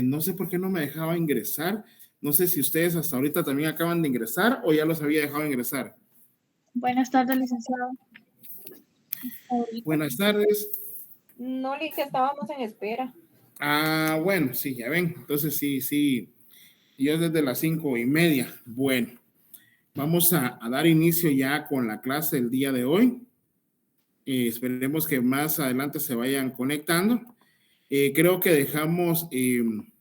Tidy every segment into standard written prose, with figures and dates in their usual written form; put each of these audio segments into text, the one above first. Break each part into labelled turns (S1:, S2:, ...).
S1: no sé por qué no me dejaba ingresar. No sé si ustedes hasta ahorita también acaban de ingresar o ya los había dejado ingresar.
S2: Buenas tardes, licenciado.
S1: Buenas tardes.
S3: No, que estábamos en espera.
S1: Ah, bueno, sí, ya ven. Entonces sí. Yo desde las 5:30. Bueno, vamos a dar inicio ya con la clase del día de hoy. Esperemos que más adelante se vayan conectando. Creo que dejamos el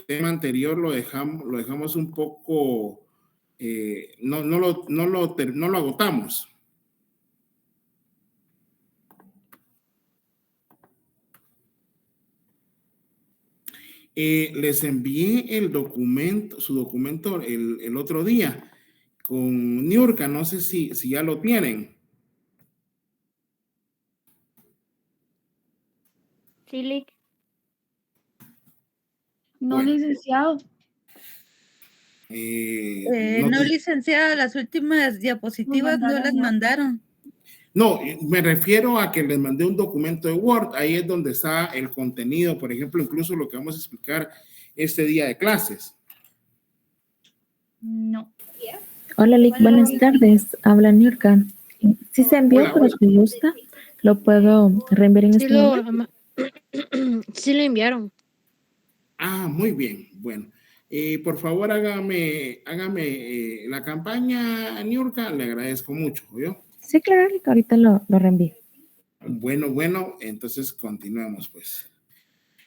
S1: tema anterior, lo dejamos un poco, no lo agotamos. Les envié su documento el otro día con Niurka, no sé si ya lo tienen.
S4: Sí, Lick.
S2: No,
S1: Bueno.
S2: licenciado.
S5: No, licenciada, las últimas diapositivas no las mandaron.
S1: No, me refiero a que les mandé un documento de Word, ahí es donde está el contenido, por ejemplo, incluso lo que vamos a explicar este día de clases.
S2: No.
S6: Hola, Lick, buenas tardes. Habla Niurka. Si se envió,
S1: Hola,
S6: pero
S1: hola.
S6: si gusta, lo puedo reenviar en este momento.
S4: Sí lo enviaron.
S1: Ah, muy bien. Bueno, por favor, hágame la campaña, Niurka, le agradezco mucho, ¿oyó?
S6: Sí, claro, Lick, ahorita lo reenvío.
S1: Bueno, entonces continuemos, pues.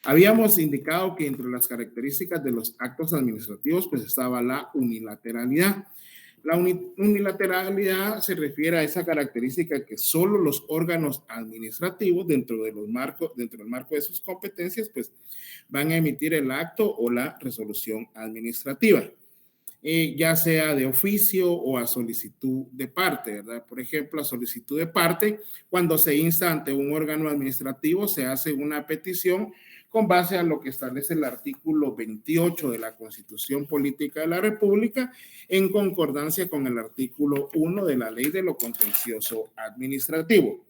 S1: Habíamos indicado que entre las características de los actos administrativos, pues estaba la unilateralidad. La unilateralidad se refiere a esa característica que solo los órganos administrativos dentro del marco de sus competencias, pues van a emitir el acto o la resolución administrativa, ya sea de oficio o a solicitud de parte, ¿verdad? Por ejemplo, a solicitud de parte, cuando se insta ante un órgano administrativo, se hace una petición con base a lo que establece el artículo 28 de la Constitución Política de la República, en concordancia con el artículo 1 de la Ley de lo Contencioso Administrativo.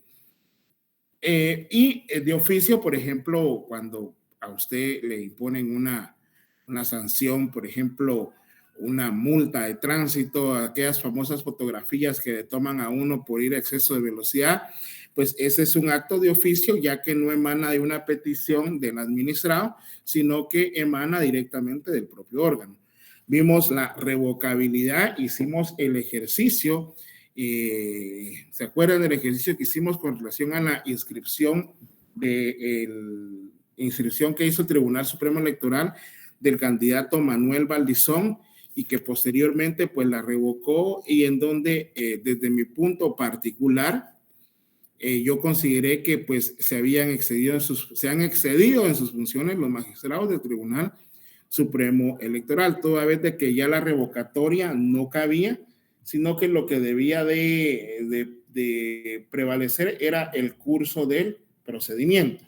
S1: Y de oficio, por ejemplo, cuando a usted le imponen una sanción, por ejemplo, una multa de tránsito, aquellas famosas fotografías que le toman a uno por ir a exceso de velocidad, pues ese es un acto de oficio, ya que no emana de una petición del administrado, sino que emana directamente del propio órgano. Vimos la revocabilidad, hicimos el ejercicio, ¿se acuerdan del ejercicio que hicimos con relación a la inscripción que hizo el Tribunal Supremo Electoral del candidato Manuel Valdizón y que posteriormente pues la revocó, y en donde desde mi punto particular yo consideré que pues se han excedido en sus funciones los magistrados del Tribunal Supremo Electoral, toda vez de que ya la revocatoria no cabía, sino que lo que debía de prevalecer era el curso del procedimiento.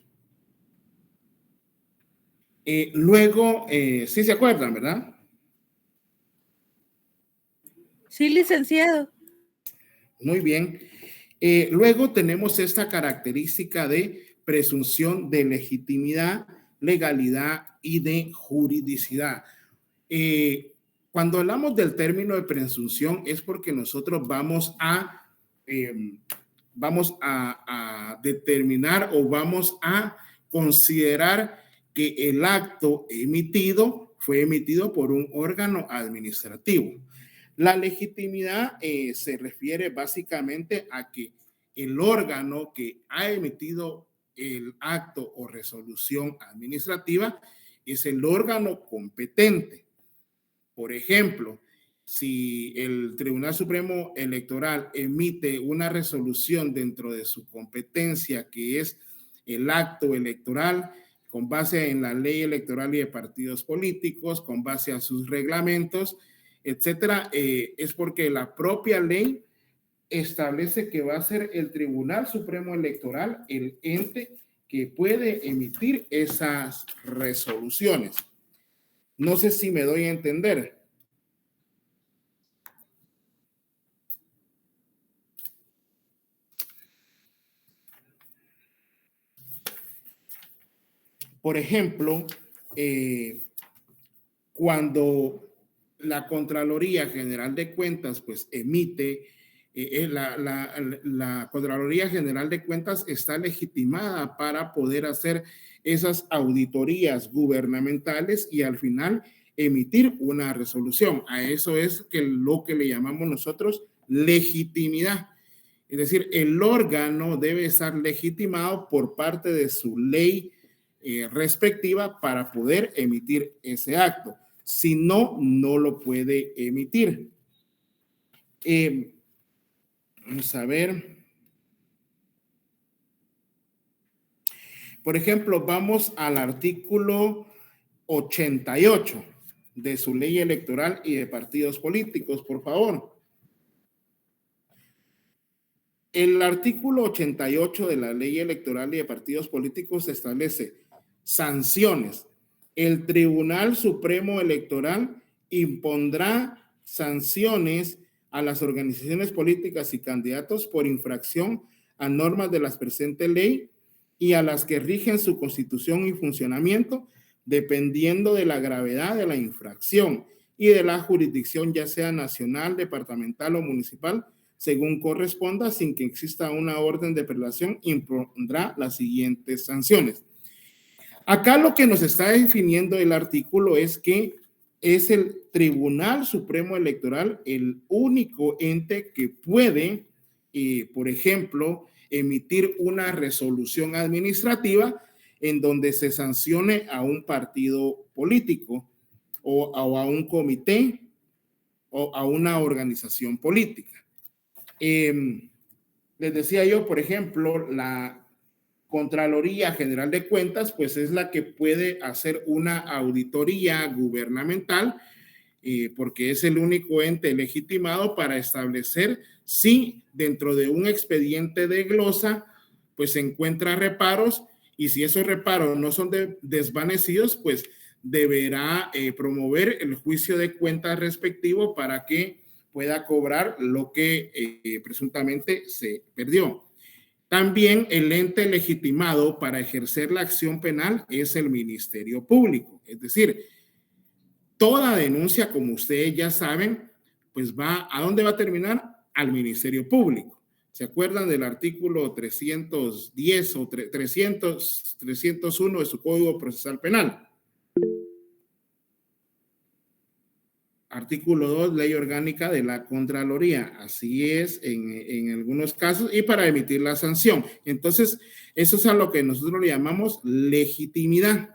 S1: Luego, sí se acuerdan, ¿verdad?
S5: Sí, licenciado.
S1: Muy bien. Luego tenemos esta característica de presunción de legitimidad, legalidad y de juridicidad. Cuando hablamos del término de presunción es porque nosotros vamos a determinar o vamos a considerar que el acto emitido fue emitido por un órgano administrativo. La legitimidad se refiere básicamente a que el órgano que ha emitido el acto o resolución administrativa es el órgano competente. Por ejemplo, si el Tribunal Supremo Electoral emite una resolución dentro de su competencia, que es el acto electoral, con base en la ley electoral y de partidos políticos, con base a sus reglamentos, etcétera, es porque la propia ley establece que va a ser el Tribunal Supremo Electoral el ente que puede emitir esas resoluciones. No sé si me doy a entender. Por ejemplo, cuando la Contraloría General de Cuentas pues emite, la Contraloría General de Cuentas está legitimada para poder hacer esas auditorías gubernamentales y al final emitir una resolución. A eso es lo que le llamamos nosotros legitimidad. Es decir, el órgano debe estar legitimado por parte de su ley respectiva para poder emitir ese acto. Si no, no lo puede emitir. Vamos a ver. Por ejemplo, vamos al artículo 88 de su ley electoral y de partidos políticos, por favor. El artículo 88 de la ley electoral y de partidos políticos establece sanciones. El Tribunal Supremo Electoral impondrá sanciones a las organizaciones políticas y candidatos por infracción a normas de la presente ley y a las que rigen su constitución y funcionamiento, dependiendo de la gravedad de la infracción y de la jurisdicción, ya sea nacional, departamental o municipal, según corresponda, sin que exista una orden de prelación, impondrá las siguientes sanciones. Acá lo que nos está definiendo el artículo es que es el Tribunal Supremo Electoral el único ente que puede, por ejemplo, emitir una resolución administrativa en donde se sancione a un partido político o a un comité o a una organización política. Les decía yo, por ejemplo, la Contraloría General de Cuentas, pues es la que puede hacer una auditoría gubernamental, porque es el único ente legitimado para establecer si dentro de un expediente de glosa, pues se encuentra reparos, y si esos reparos no son desvanecidos, pues deberá promover el juicio de cuentas respectivo para que pueda cobrar lo que presuntamente se perdió. También el ente legitimado para ejercer la acción penal es el Ministerio Público. Es decir, toda denuncia, como ustedes ya saben, pues ¿a dónde va a terminar? Al Ministerio Público. ¿Se acuerdan del artículo 310 o 301 de su Código Procesal Penal? Artículo 2, Ley Orgánica de la Contraloría. Así es en algunos casos y para emitir la sanción. Entonces, eso es a lo que nosotros le llamamos legitimidad.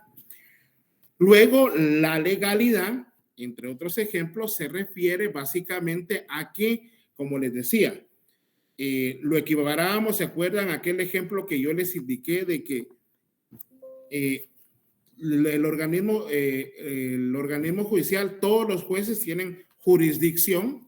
S1: Luego, la legalidad, entre otros ejemplos, se refiere básicamente a que, como les decía, lo equiparábamos, ¿se acuerdan? Aquel ejemplo que yo les indiqué de que el organismo judicial, todos los jueces tienen jurisdicción,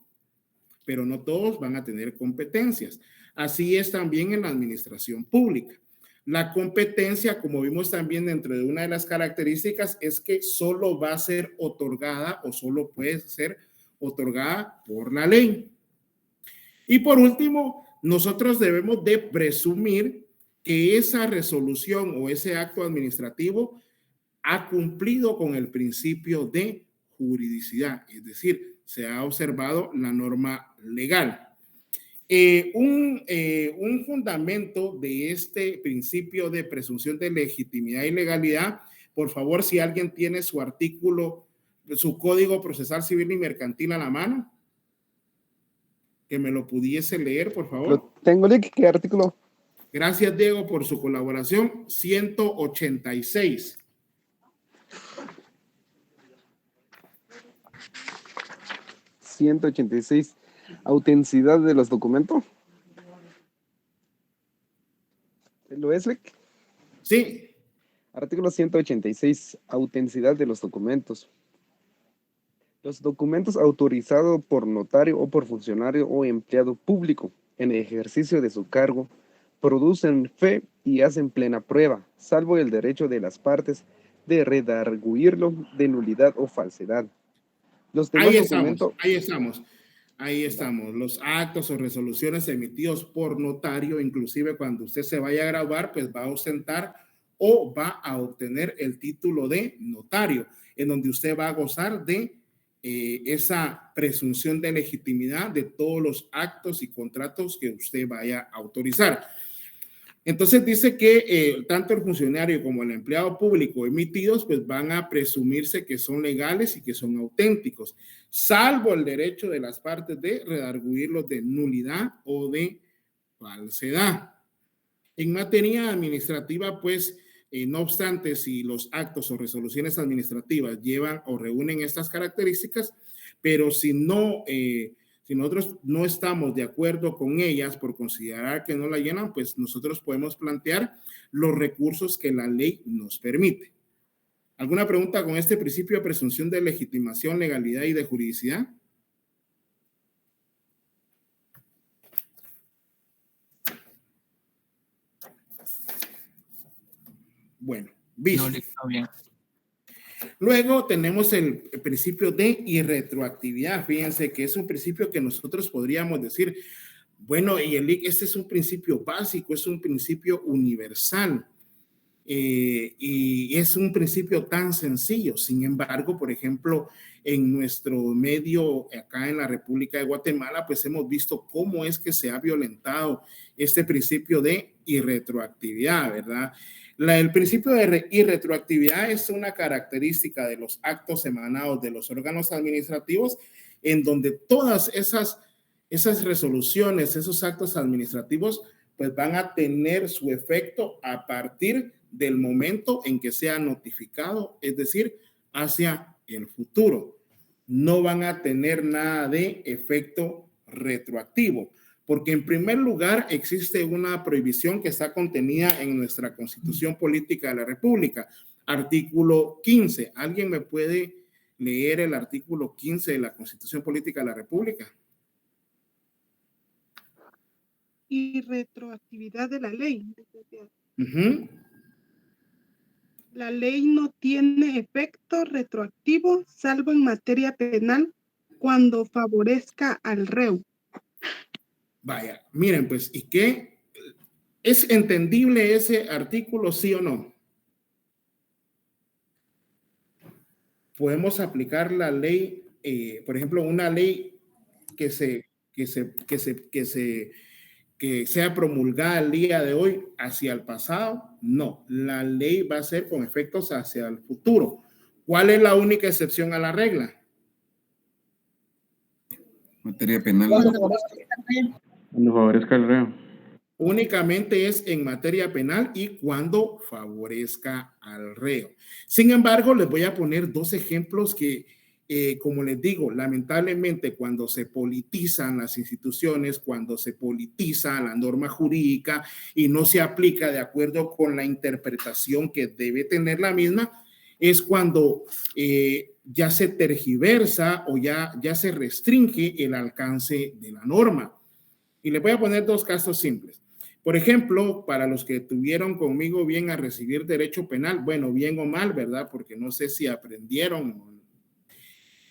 S1: pero no todos van a tener competencias. Así es también en la administración pública. La competencia, como vimos también dentro de una de las características, es que solo va a ser otorgada o solo puede ser otorgada por la ley. Y por último, nosotros debemos de presumir que esa resolución o ese acto administrativo ha cumplido con el principio de juridicidad, es decir, se ha observado la norma legal. Un fundamento de este principio de presunción de legitimidad y legalidad, por favor, si alguien tiene su artículo, su Código Procesal Civil y Mercantil a la mano, que me lo pudiese leer, por favor.
S7: Lo tengo, Lick, ¿qué artículo?
S1: Gracias, Diego, por su colaboración. 186.
S7: ¿186? ¿Autenticidad de los documentos? ¿Lo es, Lick?
S1: Sí.
S7: Artículo 186. Autenticidad de los documentos. Los documentos autorizados por notario o por funcionario o empleado público en ejercicio de su cargo producen fe y hacen plena prueba, salvo el derecho de las partes de redarguirlo de nulidad o falsedad. Los demás
S1: Ahí estamos. Los actos o resoluciones emitidos por notario, inclusive cuando usted se vaya a graduar, pues va a ostentar o va a obtener el título de notario, en donde usted va a gozar de esa presunción de legitimidad de todos los actos y contratos que usted vaya a autorizar. Entonces dice que tanto el funcionario como el empleado público emitidos pues van a presumirse que son legales y que son auténticos, salvo el derecho de las partes de redarguirlos de nulidad o de falsedad. En materia administrativa, pues, no obstante, si los actos o resoluciones administrativas llevan o reúnen estas características, pero si nosotros no estamos de acuerdo con ellas por considerar que no la llenan, pues nosotros podemos plantear los recursos que la ley nos permite. ¿Alguna pregunta con este principio de presunción de legitimación, legalidad y de juridicidad? Bueno, visto.
S8: No, está bien.
S1: Luego tenemos el principio de irretroactividad. Fíjense que es un principio que nosotros podríamos decir, bueno, y este es un principio básico, es un principio universal y es un principio tan sencillo. Sin embargo, por ejemplo, en nuestro medio acá en la República de Guatemala, pues hemos visto cómo es que se ha violentado este principio de irretroactividad, ¿verdad? El principio de irretroactividad es una característica de los actos emanados de los órganos administrativos en donde todas esas resoluciones, esos actos administrativos, pues van a tener su efecto a partir del momento en que sea notificado, es decir, hacia el futuro. No van a tener nada de efecto retroactivo. Porque en primer lugar existe una prohibición que está contenida en nuestra Constitución Política de la República, artículo 15. ¿Alguien me puede leer el artículo 15 de la Constitución Política de la República?
S9: Y retroactividad de la ley. La ley no tiene efecto retroactivo salvo en materia penal cuando favorezca al reo.
S1: Vaya, miren pues, ¿y qué? ¿Es entendible ese artículo, sí o no? Podemos aplicar la ley, por ejemplo, una ley que sea promulgada el día de hoy hacia el pasado. No, la ley va a ser con efectos hacia el futuro. ¿Cuál es la única excepción a la regla?
S8: Materia penal.
S10: Cuando favorezca el reo.
S1: Únicamente es en materia penal y cuando favorezca al reo. Sin embargo, les voy a poner dos ejemplos que, como les digo, lamentablemente cuando se politizan las instituciones, cuando se politiza la norma jurídica y no se aplica de acuerdo con la interpretación que debe tener la misma, es cuando ya se tergiversa o ya se restringe el alcance de la norma. Y les voy a poner dos casos simples. Por ejemplo, para los que tuvieron conmigo bien a recibir derecho penal, bueno, bien o mal, ¿verdad? Porque no sé si aprendieron.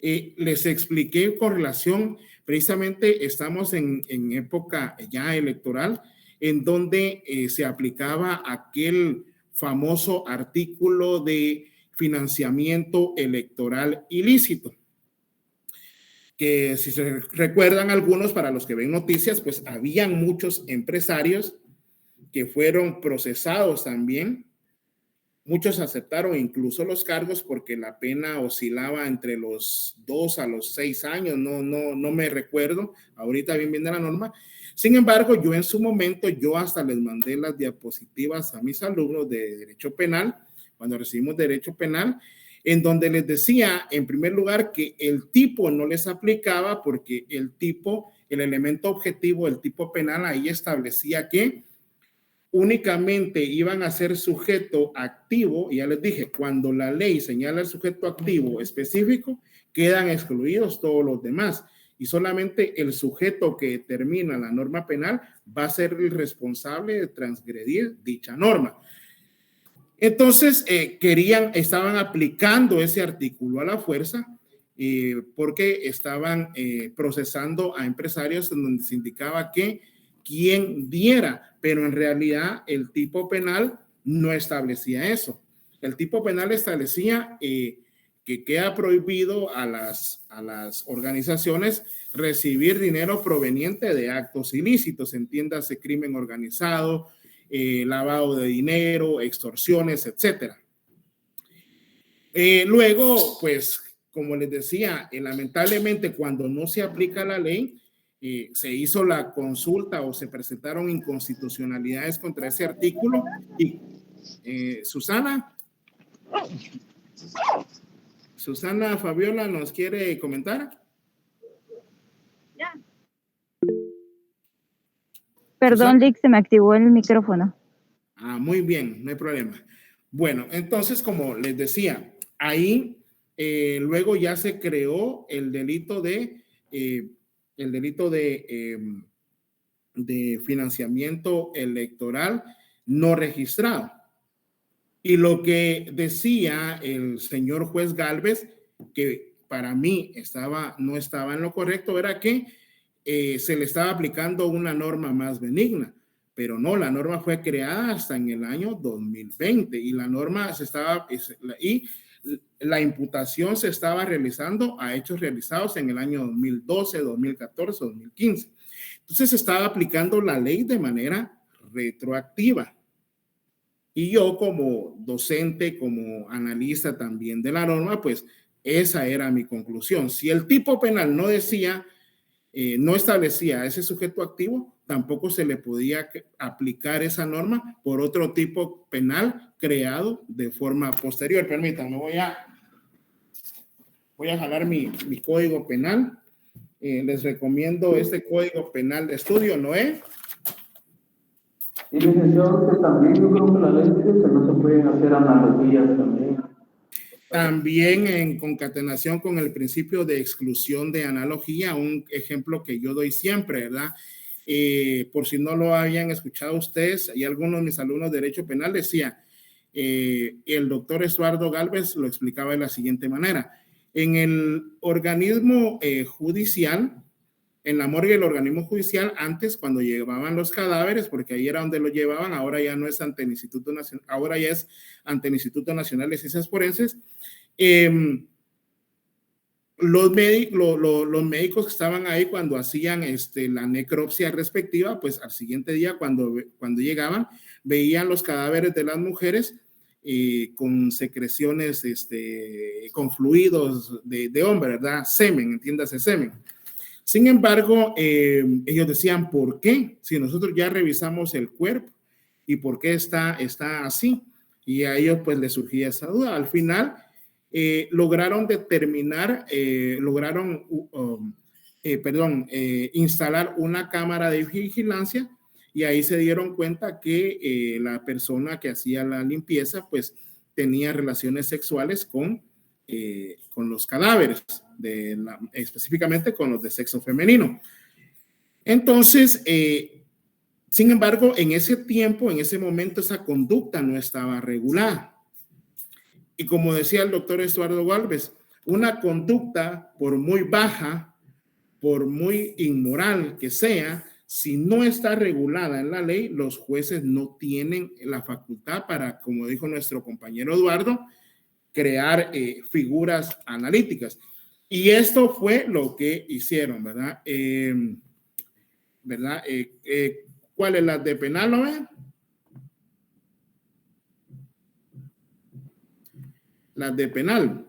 S1: Les expliqué con relación, precisamente estamos en época ya electoral, en donde se aplicaba aquel famoso artículo de financiamiento electoral ilícito. Que si se recuerdan algunos, para los que ven noticias, pues habían muchos empresarios que fueron procesados también. Muchos aceptaron incluso los cargos porque la pena oscilaba entre los 2 a los 6 años, no me recuerdo, ahorita bien viene la norma. Sin embargo, yo en su momento, yo hasta les mandé las diapositivas a mis alumnos de Derecho Penal, cuando recibimos Derecho Penal, en donde les decía, en primer lugar, que el tipo no les aplicaba porque el elemento objetivo del tipo penal ahí establecía que únicamente iban a ser sujeto activo, y ya les dije, cuando la ley señala el sujeto activo específico, quedan excluidos todos los demás, y solamente el sujeto que determina la norma penal va a ser el responsable de transgredir dicha norma. Entonces, estaban aplicando ese artículo a la fuerza porque estaban procesando a empresarios en donde se indicaba que quien diera, pero en realidad el tipo penal no establecía eso. El tipo penal establecía que queda prohibido a las organizaciones recibir dinero proveniente de actos ilícitos, entiéndase crimen organizado, lavado de dinero, extorsiones, etcétera. Luego, pues, como les decía, lamentablemente cuando no se aplica la ley, se hizo la consulta o se presentaron inconstitucionalidades contra ese artículo. Y Susana Fabiola nos quiere comentar.
S8: Perdón, Lick, se me activó el micrófono.
S1: Muy bien, no hay problema. Bueno, entonces, como les decía, ahí luego ya se creó el delito de financiamiento electoral no registrado. Y lo que decía el señor juez Gálvez, que para mí no estaba en lo correcto, era que se le estaba aplicando una norma más benigna, pero no, la norma fue creada hasta en el año 2020 y la norma la imputación se estaba realizando a hechos realizados en el año 2012, 2014, 2015. Entonces se estaba aplicando la ley de manera retroactiva. Y yo como docente, como analista también de la norma, pues esa era mi conclusión. Si el tipo penal no decía, no establecía ese sujeto activo, tampoco se le podía aplicar esa norma por otro tipo penal creado de forma posterior. Permítanme, voy a jalar mi código penal. Les recomiendo este código penal de estudio, Noé.
S10: Y licenciado, que también yo creo que la ley dice que no se pueden hacer analogías también.
S1: También en concatenación con el principio de exclusión de analogía, un ejemplo que yo doy siempre, ¿verdad? Por si no lo habían escuchado ustedes, y algunos de mis alumnos de Derecho Penal decía, el doctor Estuardo Gálvez lo explicaba de la siguiente manera. En el organismo judicial, en la morgue del organismo judicial, antes cuando llevaban los cadáveres, porque ahí era donde lo llevaban, ahora ya no es ante el Instituto Nacional, ahora ya es ante el Instituto Nacional de Ciencias Forenses. Los médicos que estaban ahí cuando hacían la necropsia respectiva, pues al siguiente día cuando llegaban, veían los cadáveres de las mujeres con secreciones, con fluidos de hombre, ¿verdad? Semen, entiéndase, semen. Sin embargo, ellos decían, ¿por qué? Si nosotros ya revisamos el cuerpo, ¿y por qué está así? Y a ellos pues les surgía esa duda. Al final, lograron determinar, instalar una cámara de vigilancia y ahí se dieron cuenta que la persona que hacía la limpieza pues tenía relaciones sexuales con los cadáveres, específicamente con los de sexo femenino. Entonces, sin embargo, en ese tiempo, en ese momento, esa conducta no estaba regulada. Y como decía el doctor Estuardo Gálvez, una conducta, por muy baja, por muy inmoral que sea, si no está regulada en la ley, los jueces no tienen la facultad para, como dijo nuestro compañero Eduardo, crear figuras analíticas. Y esto fue lo que hicieron, ¿verdad? ¿Cuál es la de penal, no ven? Las de penal.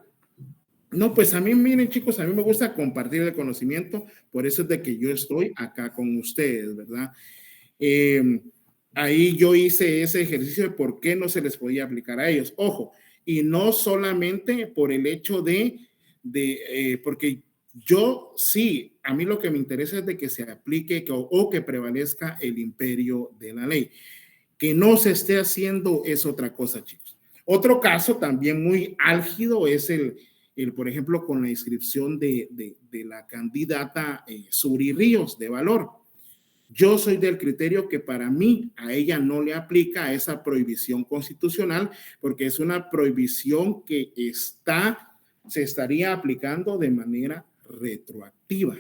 S1: No, pues a mí, miren chicos, a mí me gusta compartir el conocimiento, por eso es de que yo estoy acá con ustedes, ¿verdad? Ahí yo hice ese ejercicio de por qué no se les podía aplicar a ellos. Ojo, y no solamente por el hecho porque yo sí, a mí lo que me interesa es de que se aplique o que prevalezca el imperio de la ley. Que no se esté haciendo es otra cosa, chicos. Otro caso también muy álgido es por ejemplo, con la inscripción de la candidata Suri Ríos de Valor. Yo soy del criterio que para mí a ella no le aplica esa prohibición constitucional porque es una prohibición que se estaría aplicando de manera retroactiva,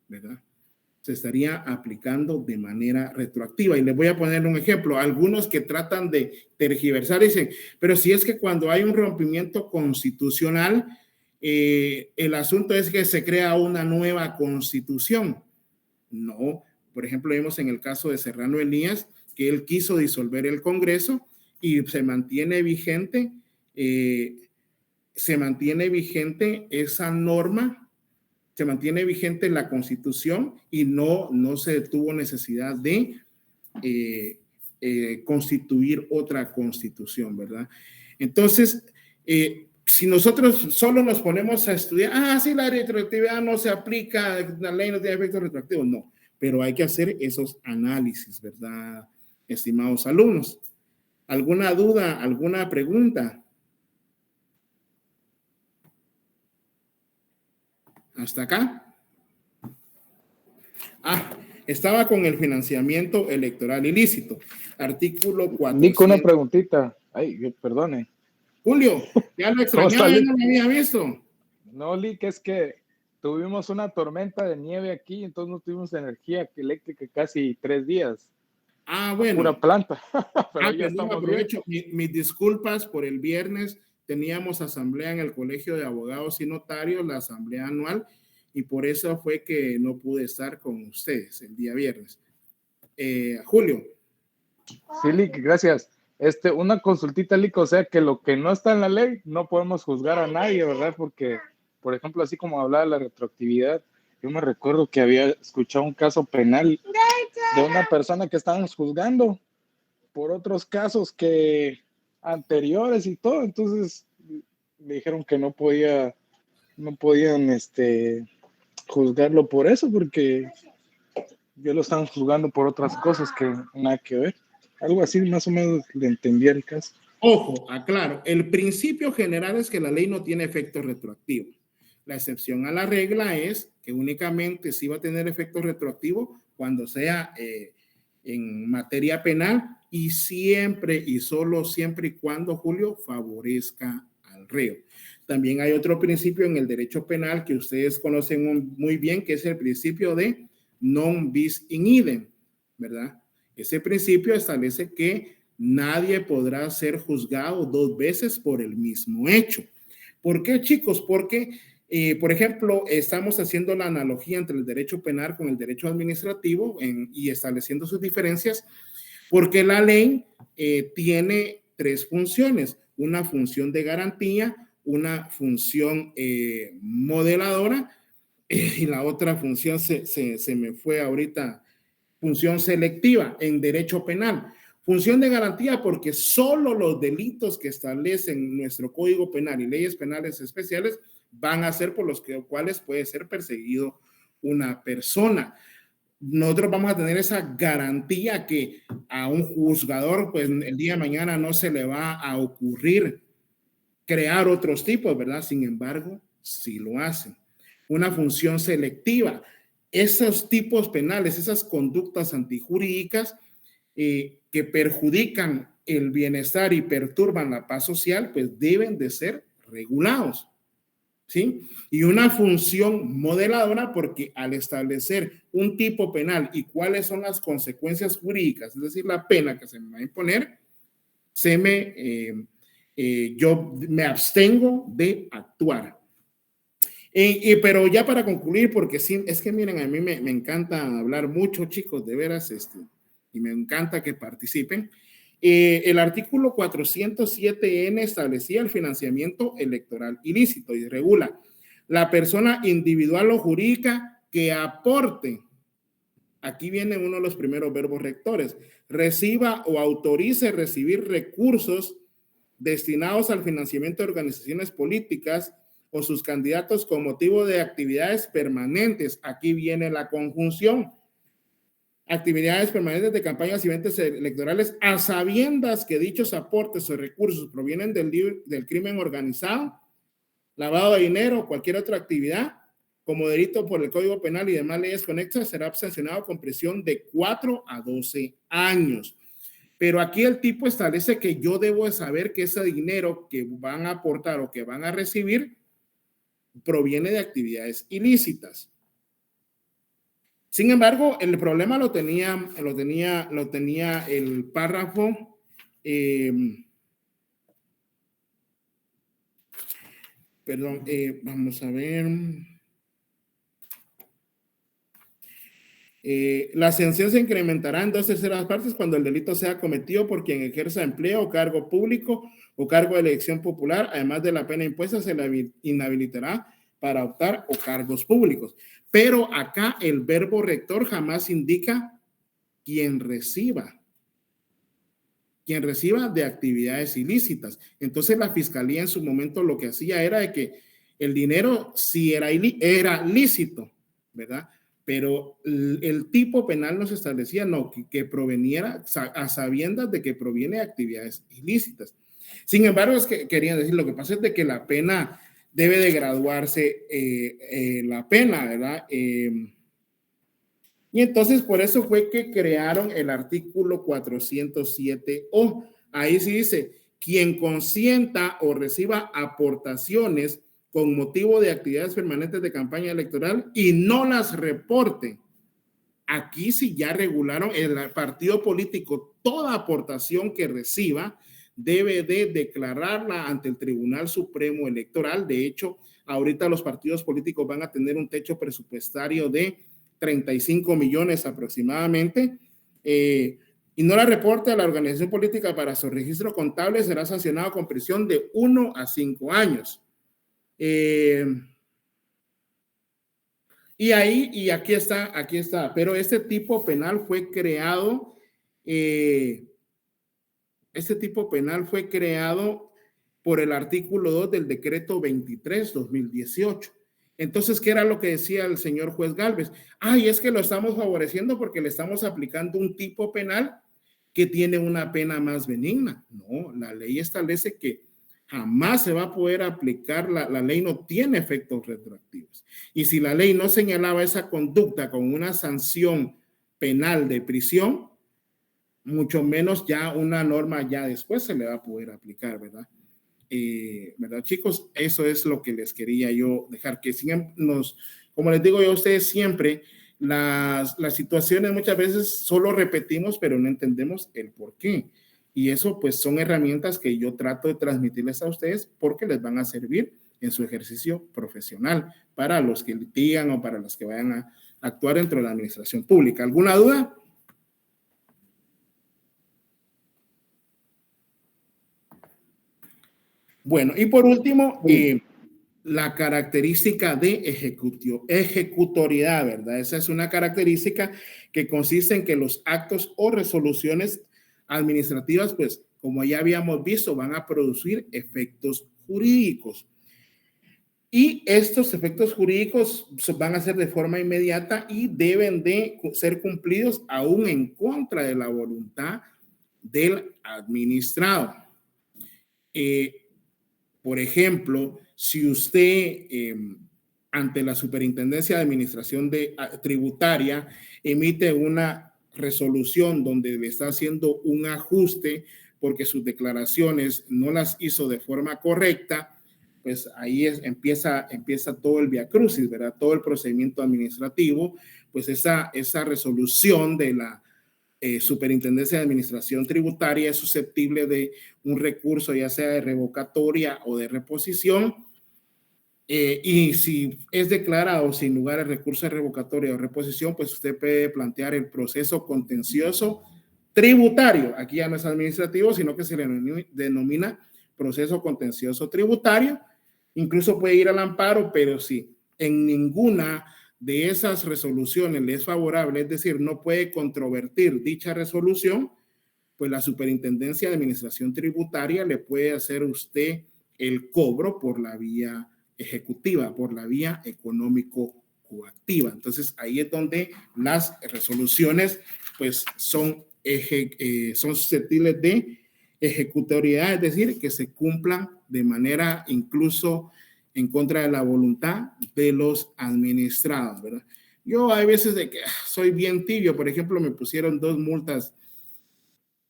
S1: ¿verdad? se estaría aplicando de manera retroactiva. Y les voy a poner un ejemplo. Algunos que tratan de tergiversar dicen, pero si es que cuando hay un rompimiento constitucional, el asunto es que se crea una nueva constitución. No, por ejemplo, vimos en el caso de Serrano Elías que él quiso disolver el Congreso y se mantiene vigente esa norma, se mantiene vigente la Constitución y no se tuvo necesidad de constituir otra Constitución, ¿verdad? Entonces, si nosotros solo nos ponemos a estudiar, sí, la retroactividad no se aplica, la ley no tiene efectos retroactivos, no, pero hay que hacer esos análisis, ¿verdad, estimados alumnos? ¿Alguna duda, alguna pregunta? ¿Hasta acá? Estaba con el financiamiento electoral ilícito. Artículo 4.
S11: Nico, una preguntita. Ay, perdone.
S1: Julio, ya lo extrañaba, ya no me había visto.
S11: No, Lick, es que tuvimos una tormenta de nieve aquí, entonces no tuvimos energía eléctrica casi 3 días.
S1: Bueno.
S11: Pura planta. Pero ya estamos
S1: aprovecho mis disculpas por el viernes. Teníamos asamblea en el Colegio de Abogados y Notarios, la asamblea anual, y por eso fue que no pude estar con ustedes el día viernes. Julio.
S11: Sí, Lick, gracias. Una consultita, Lick, o sea que lo que no está en la ley no podemos juzgar a nadie, ¿verdad? Porque, por ejemplo, así como hablaba de la retroactividad, yo me recuerdo que había escuchado un caso penal de una persona que estábamos juzgando por otros casos que anteriores y todo, entonces me dijeron que no podían juzgarlo por eso, porque yo lo estaban juzgando por otras cosas que nada que ver. Algo así más o menos le entendía el caso.
S1: Ojo, aclaro, el principio general es que la ley no tiene efecto retroactivo. La excepción a la regla es que únicamente sí va a tener efecto retroactivo cuando sea en materia penal y siempre y solo siempre y cuando, Julio, favorezca al reo. También hay otro principio en el derecho penal que ustedes conocen muy bien, que es el principio de non bis in idem, ¿verdad? Ese principio establece que nadie podrá ser juzgado 2 veces por el mismo hecho. ¿Por qué, chicos? Porque, por ejemplo, estamos haciendo la analogía entre el derecho penal con el derecho administrativo y estableciendo sus diferencias, porque la ley tiene 3 funciones: una función de garantía, una función modeladora y la otra función se me fue ahorita, función selectiva en derecho penal. Función de garantía porque solo los delitos que establecen nuestro Código Penal y leyes penales especiales van a ser por los cuales puede ser perseguido una persona. Nosotros vamos a tener esa garantía que a un juzgador, pues el día de mañana no se le va a ocurrir crear otros tipos, ¿verdad? Sin embargo, sí lo hacen. Una función selectiva. Esos tipos penales, esas conductas antijurídicas que perjudican el bienestar y perturban la paz social, pues deben de ser regulados, ¿sí? Y una función modeladora porque al establecer un tipo penal y cuáles son las consecuencias jurídicas, es decir, la pena que se me va a imponer, yo me abstengo de actuar. Pero ya para concluir, porque sí, es que miren, a mí me encanta hablar mucho, chicos, de veras, y me encanta que participen. El artículo 407N establecía el financiamiento electoral ilícito y regula la persona individual o jurídica que aporte, aquí viene uno de los primeros verbos rectores, reciba o autorice recibir recursos destinados al financiamiento de organizaciones políticas o sus candidatos con motivo de actividades permanentes. Aquí viene la conjunción. Actividades permanentes de campañas y eventos electorales a sabiendas que dichos aportes o recursos provienen del crimen organizado, lavado de dinero o cualquier otra actividad como delito por el Código Penal y demás leyes conexas, será sancionado con prisión de 4 a 12 años. Pero aquí el tipo establece que yo debo de saber que ese dinero que van a aportar o que van a recibir proviene de actividades ilícitas. Sin embargo, el problema lo tenía el párrafo vamos a ver. La sanción se incrementará en 2/3 partes cuando el delito sea cometido por quien ejerza empleo o cargo público o cargo de elección popular. Además de la pena impuesta, se le inhabilitará para optar o cargos públicos. Pero acá el verbo rector jamás indica quien reciba de actividades ilícitas. Entonces la fiscalía en su momento lo que hacía era de que el dinero sí era lícito, ¿verdad? Pero el tipo penal nos establecía que proveniera a sabiendas de que proviene de actividades ilícitas. Sin embargo, es que querían decir, lo que pasa es de que la pena debe de graduarse la pena, ¿verdad? Y entonces por eso fue que crearon el artículo 407O. Ahí sí dice, quien consienta o reciba aportaciones con motivo de actividades permanentes de campaña electoral y no las reporte. Aquí sí ya regularon el partido político, toda aportación que reciba debe de declararla ante el Tribunal Supremo Electoral. De hecho, ahorita los partidos políticos van a tener un techo presupuestario de 35 millones aproximadamente, y no la reporte a la organización política para su registro contable, será sancionado con prisión de 1 a 5 años. Y aquí está, pero este tipo penal fue creado, por el artículo 2 del decreto 23/2018. Entonces, ¿qué era lo que decía el señor juez Gálvez? Ay, es que lo estamos favoreciendo porque le estamos aplicando un tipo penal que tiene una pena más benigna. No, la ley establece que jamás se va a poder aplicar, la ley no tiene efectos retroactivos. Y si la ley no señalaba esa conducta con una sanción penal de prisión, mucho menos ya una norma ya después se le va a poder aplicar, ¿verdad? ¿Verdad, chicos? Eso es lo que les quería yo dejar, que como les digo yo a ustedes siempre, las situaciones muchas veces solo repetimos, pero no entendemos el por qué. Y eso pues son herramientas que yo trato de transmitirles a ustedes porque les van a servir en su ejercicio profesional para los que litigan o para los que vayan a actuar dentro de la administración pública. ¿Alguna duda? Bueno, y por último, la característica de ejecutoriedad, ¿verdad? Esa es una característica que consiste en que los actos o resoluciones administrativas, pues, como ya habíamos visto, van a producir efectos jurídicos. Y estos efectos jurídicos van a ser de forma inmediata y deben de ser cumplidos aún en contra de la voluntad del administrado. Por ejemplo, si usted ante la Superintendencia de Administración Tributaria emite una resolución donde le está haciendo un ajuste porque sus declaraciones no las hizo de forma correcta, pues ahí empieza todo el viacrucis, ¿verdad? Todo el procedimiento administrativo, pues esa resolución de la Superintendencia de Administración Tributaria es susceptible de un recurso, ya sea de revocatoria o de reposición. Y si es declarado sin lugar al recurso de revocatoria o reposición, pues usted puede plantear el proceso contencioso tributario. Aquí ya no es administrativo, sino que se le denomina proceso contencioso tributario. Incluso puede ir al amparo, pero si en ninguna de esas resoluciones le es favorable, es decir, no puede controvertir dicha resolución, pues la Superintendencia de Administración Tributaria le puede hacer a usted el cobro por la vía ejecutiva, por la vía económico-coactiva. Entonces, ahí es donde las resoluciones, pues, son susceptibles de ejecutoriedad, es decir, que se cumplan de manera incluso en contra de la voluntad de los administrados, ¿verdad? Yo hay veces de que soy bien tibio, por ejemplo, me pusieron 2 multas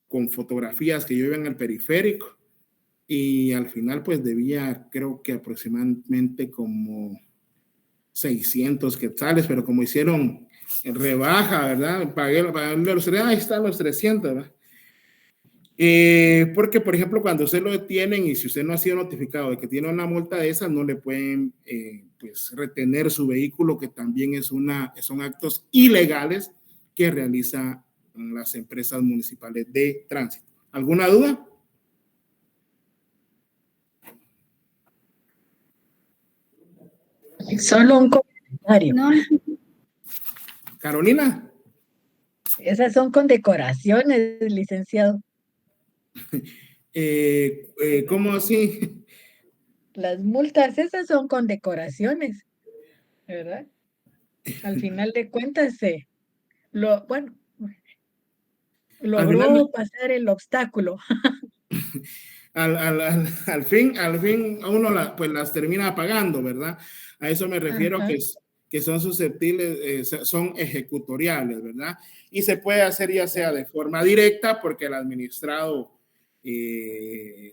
S1: con fotografías que yo iba en el periférico y al final pues debía, creo que aproximadamente como 600 quetzales, pero como hicieron rebaja, ¿verdad? Pagué los 300, ahí están los 300, ¿verdad? Porque, por ejemplo, cuando usted lo detienen y si usted no ha sido notificado de que tiene una multa de esas, no le pueden pues, retener su vehículo, que también son actos ilegales que realizan las empresas municipales de tránsito. ¿Alguna duda?
S12: Solo un comentario.
S2: No,
S1: Carolina.
S12: Esas son condecoraciones, licenciado.
S1: ¿Cómo así?
S12: Las multas esas son condecoraciones, ¿verdad? Al final de cuentas, logró pasar el obstáculo.
S1: Al fin uno pues las termina pagando, ¿verdad? A eso me refiero, que son susceptibles, son ejecutoriales, ¿verdad? Y se puede hacer ya sea de forma directa porque el administrado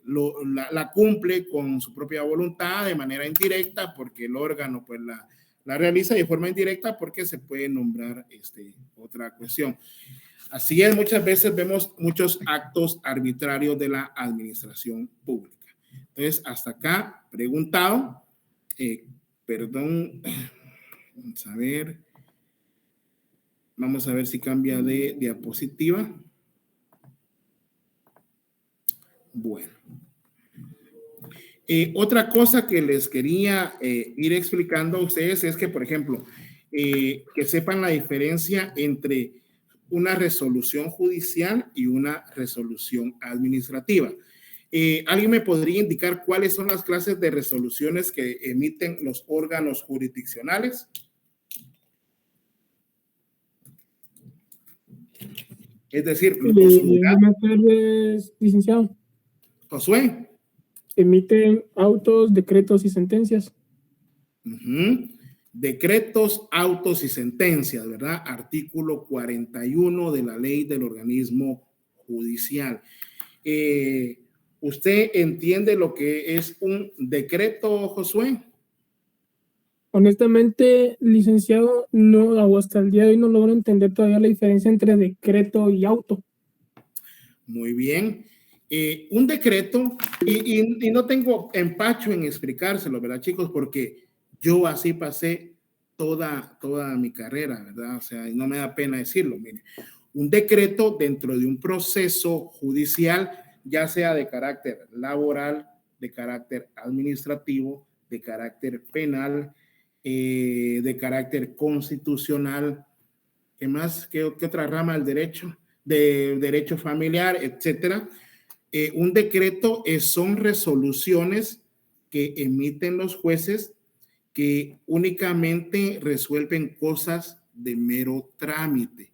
S1: la cumple con su propia voluntad, de manera indirecta porque el órgano pues la realiza, de forma indirecta porque se puede nombrar otra cuestión. Así es, muchas veces vemos muchos actos arbitrarios de la administración pública. Entonces, hasta acá, preguntado. Perdón, vamos a ver si cambia de diapositiva. Bueno. Otra cosa que les quería ir explicando a ustedes es que, por ejemplo, que sepan la diferencia entre una resolución judicial y una resolución administrativa. ¿Alguien me podría indicar cuáles son las clases de resoluciones que emiten los órganos jurisdiccionales? Es decir,
S13: buenas tardes, licenciado.
S1: Josué.
S13: Emiten autos, decretos y sentencias.
S1: Decretos, autos y sentencias, ¿verdad? Artículo 41 de la ley del organismo judicial. ¿Usted entiende lo que es un decreto, Josué?
S13: Honestamente, licenciado, no, hasta el día de hoy no logro entender todavía la diferencia entre decreto y auto.
S1: Muy bien. Un decreto, y no tengo empacho en explicárselo, ¿verdad, chicos? Porque yo así pasé toda mi carrera, ¿verdad? O sea, no me da pena decirlo. Mire, un decreto dentro de un proceso judicial, ya sea de carácter laboral, de carácter administrativo, de carácter penal, de carácter constitucional, ¿qué más? ¿Qué otra rama del derecho? De derecho familiar, etcétera. Un decreto son resoluciones que emiten los jueces que únicamente resuelven cosas de mero trámite.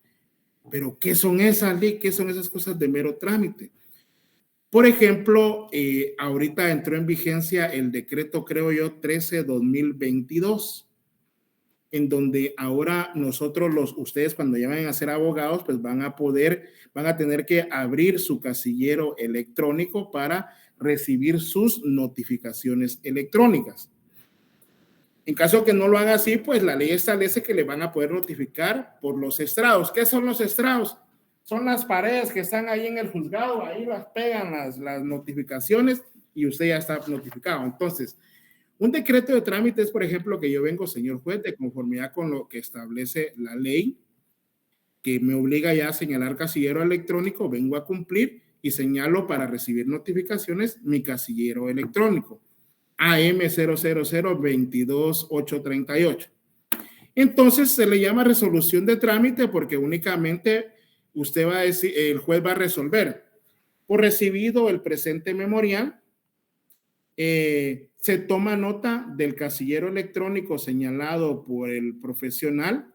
S1: Pero ¿qué son esas, Lee? ¿Qué son esas cosas de mero trámite? Por ejemplo, ahorita entró en vigencia el decreto, creo yo, 13/2022, en donde ahora ustedes cuando ya vayan a ser abogados, pues van a tener que abrir su casillero electrónico para recibir sus notificaciones electrónicas. En caso que no lo hagan así, pues la ley establece que le van a poder notificar por los estrados. ¿Qué son los estrados? Son las paredes que están ahí en el juzgado, ahí las pegan las notificaciones y usted ya está notificado. Entonces, un decreto de trámite es, por ejemplo, que yo vengo, señor juez, de conformidad con lo que establece la ley, que me obliga ya a señalar casillero electrónico, vengo a cumplir y señalo para recibir notificaciones mi casillero electrónico, AM000-22838. Entonces, se le llama resolución de trámite porque únicamente usted va a decir, el juez va a resolver por recibido el presente memorial. Se toma nota del casillero electrónico señalado por el profesional.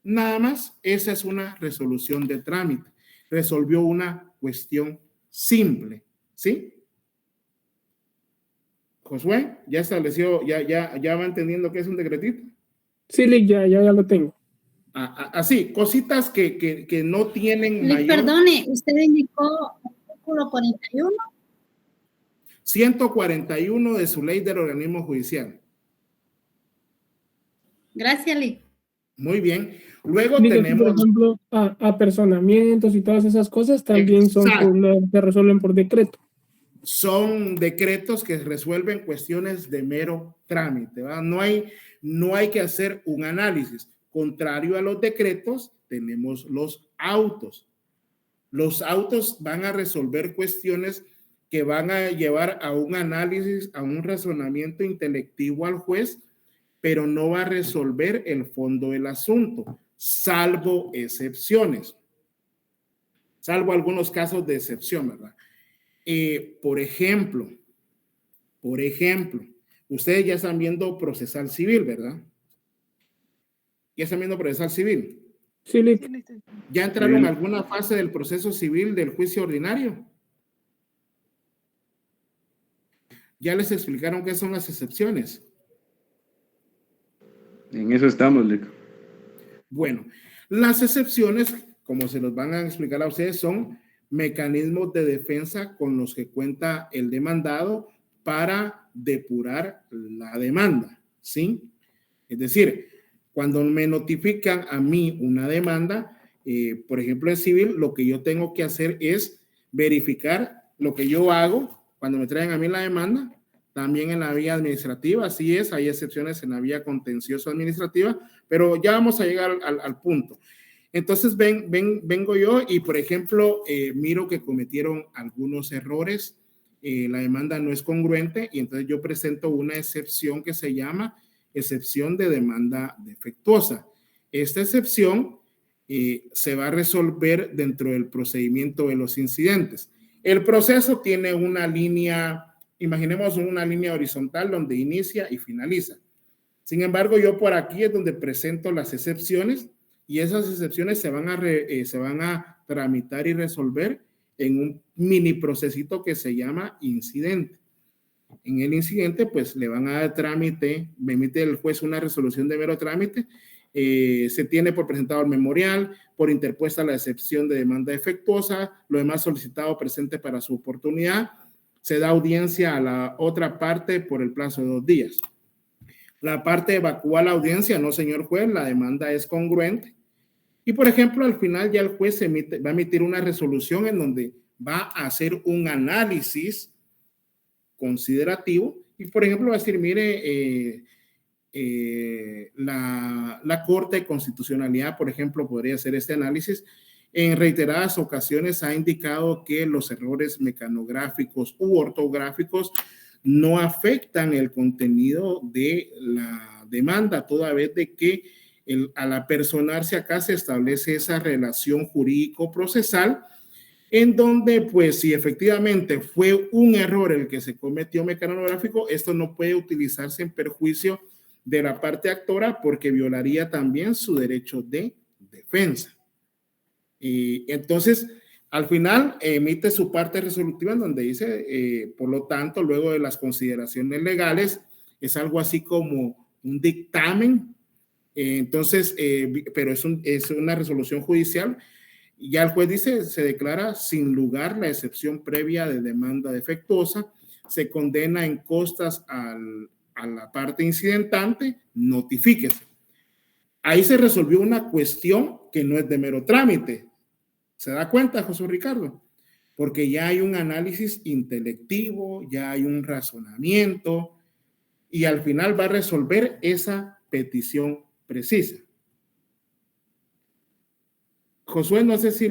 S1: Nada más, esa es una resolución de trámite. Resolvió una cuestión simple, ¿sí? Josué, ¿ya estableció, ya va entendiendo qué es un decretito?
S13: Sí, ya lo tengo.
S1: Así, cositas que no tienen mayor...
S2: Perdone, usted indicó artículo 41.
S1: 141 de su ley del organismo judicial.
S2: Gracias, Lick.
S1: Muy bien. Luego
S13: Digo, por
S1: tenemos...
S13: ejemplo, apersonamientos y todas esas cosas también son se resuelven por decreto.
S1: Son decretos que resuelven cuestiones de mero trámite, ¿verdad? No hay que hacer un análisis. Contrario a los decretos, tenemos los autos. Los autos van a resolver cuestiones que van a llevar a un análisis, a un razonamiento intelectivo al juez, pero no va a resolver el fondo del asunto, salvo excepciones. Salvo algunos casos de excepción, ¿verdad? Por ejemplo, ustedes ya están viendo procesal civil, ¿verdad? Ya están viendo procesal civil.
S13: Sí,
S1: ¿Ya entraron a alguna fase del proceso civil del juicio ordinario? Ya les explicaron qué son las excepciones.
S10: En eso estamos, Lic.
S1: Bueno, las excepciones, como se los van a explicar a ustedes, son mecanismos de defensa con los que cuenta el demandado para depurar la demanda, ¿sí? Es decir, cuando me notifican a mí una demanda, por ejemplo, en civil, lo que yo tengo que hacer es verificar lo que yo hago cuando me traen a mí la demanda, también en la vía administrativa, así es, hay excepciones en la vía contencioso administrativa, pero ya vamos a llegar al punto. Entonces vengo yo y, por ejemplo, miro que cometieron algunos errores, la demanda no es congruente y entonces yo presento una excepción que se llama excepción de demanda defectuosa. Esta excepción se va a resolver dentro del procedimiento de los incidentes. El proceso tiene una línea, imaginemos una línea horizontal donde inicia y finaliza. Sin embargo, yo por aquí es donde presento las excepciones y esas excepciones se van a tramitar y resolver en un mini procesito que se llama incidente. En el incidente, pues le van a dar trámite, me emite el juez una resolución de mero trámite, se tiene por presentado el memorial, por interpuesta la excepción de demanda defectuosa, lo demás solicitado presente para su oportunidad, se da audiencia a la otra parte por el plazo de 2 días. La parte evacúa la audiencia, no señor juez, la demanda es congruente. Y por ejemplo, al final ya el juez va a emitir una resolución en donde va a hacer un análisis considerativo y por ejemplo va a decir, mire, la Corte de Constitucionalidad, por ejemplo, podría hacer este análisis. En reiteradas ocasiones ha indicado que los errores mecanográficos u ortográficos no afectan el contenido de la demanda, toda vez de que al apersonarse acá se establece esa relación jurídico-procesal en donde, pues, si efectivamente fue un error el que se cometió mecanográfico, esto no puede utilizarse en perjuicio de la parte actora porque violaría también su derecho de defensa. Y entonces, al final, emite su parte resolutiva en donde dice, por lo tanto, luego de las consideraciones legales, es algo así como un dictamen, entonces, pero es una resolución judicial. Ya el juez dice, se declara sin lugar la excepción previa de demanda defectuosa, se condena en costas a la parte incidentante, notifíquese. Ahí se resolvió una cuestión que no es de mero trámite. ¿Se da cuenta, José Ricardo? Porque ya hay un análisis intelectivo, ya hay un razonamiento y al final va a resolver esa petición precisa. Josué, no sé si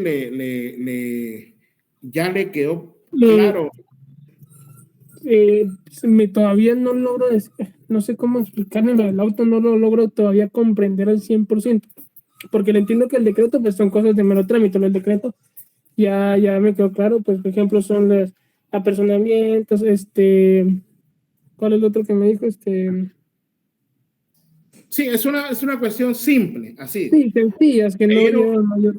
S1: ya le quedó claro.
S13: Todavía no logro, no sé cómo explicarle lo del auto, no lo logro todavía comprender al 100%, porque le entiendo que el decreto pues son cosas de mero trámite, el decreto ya me quedó claro, pues por ejemplo son los apersonamientos, ¿cuál es el otro que me dijo?
S1: Sí, es una cuestión simple, así.
S13: Sí, sencillas, que no llevan mayor.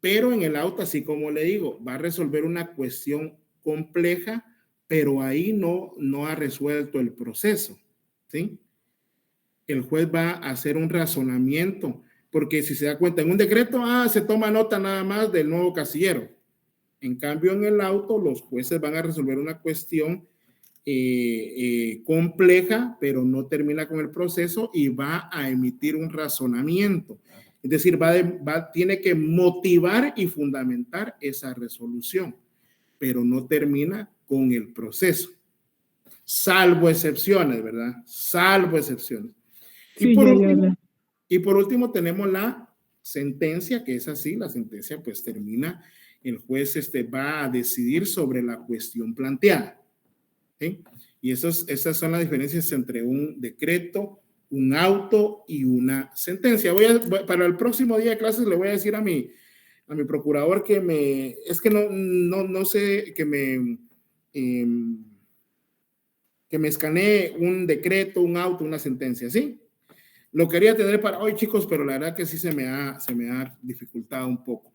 S1: Pero en el auto, así como le digo, va a resolver una cuestión compleja, pero ahí no ha resuelto el proceso, ¿sí? El juez va a hacer un razonamiento, porque si se da cuenta, en un decreto, se toma nota nada más del nuevo casillero. En cambio, en el auto, los jueces van a resolver una cuestión compleja, pero no termina con el proceso y va a emitir un razonamiento. Es decir, tiene que motivar y fundamentar esa resolución, pero no termina con el proceso. Salvo excepciones, ¿verdad? Salvo excepciones.
S13: Sí,
S1: y por último tenemos la sentencia, que es así, la sentencia pues termina, el juez va a decidir sobre la cuestión planteada. ¿Sí? Y esas son las diferencias entre un decreto, un auto y una sentencia. Para el próximo día de clases le voy a decir a mi procurador que no sé, que me escanee un decreto, un auto, una sentencia, ¿sí? Lo quería tener para hoy, chicos, pero la verdad que sí se me ha dificultado un poco.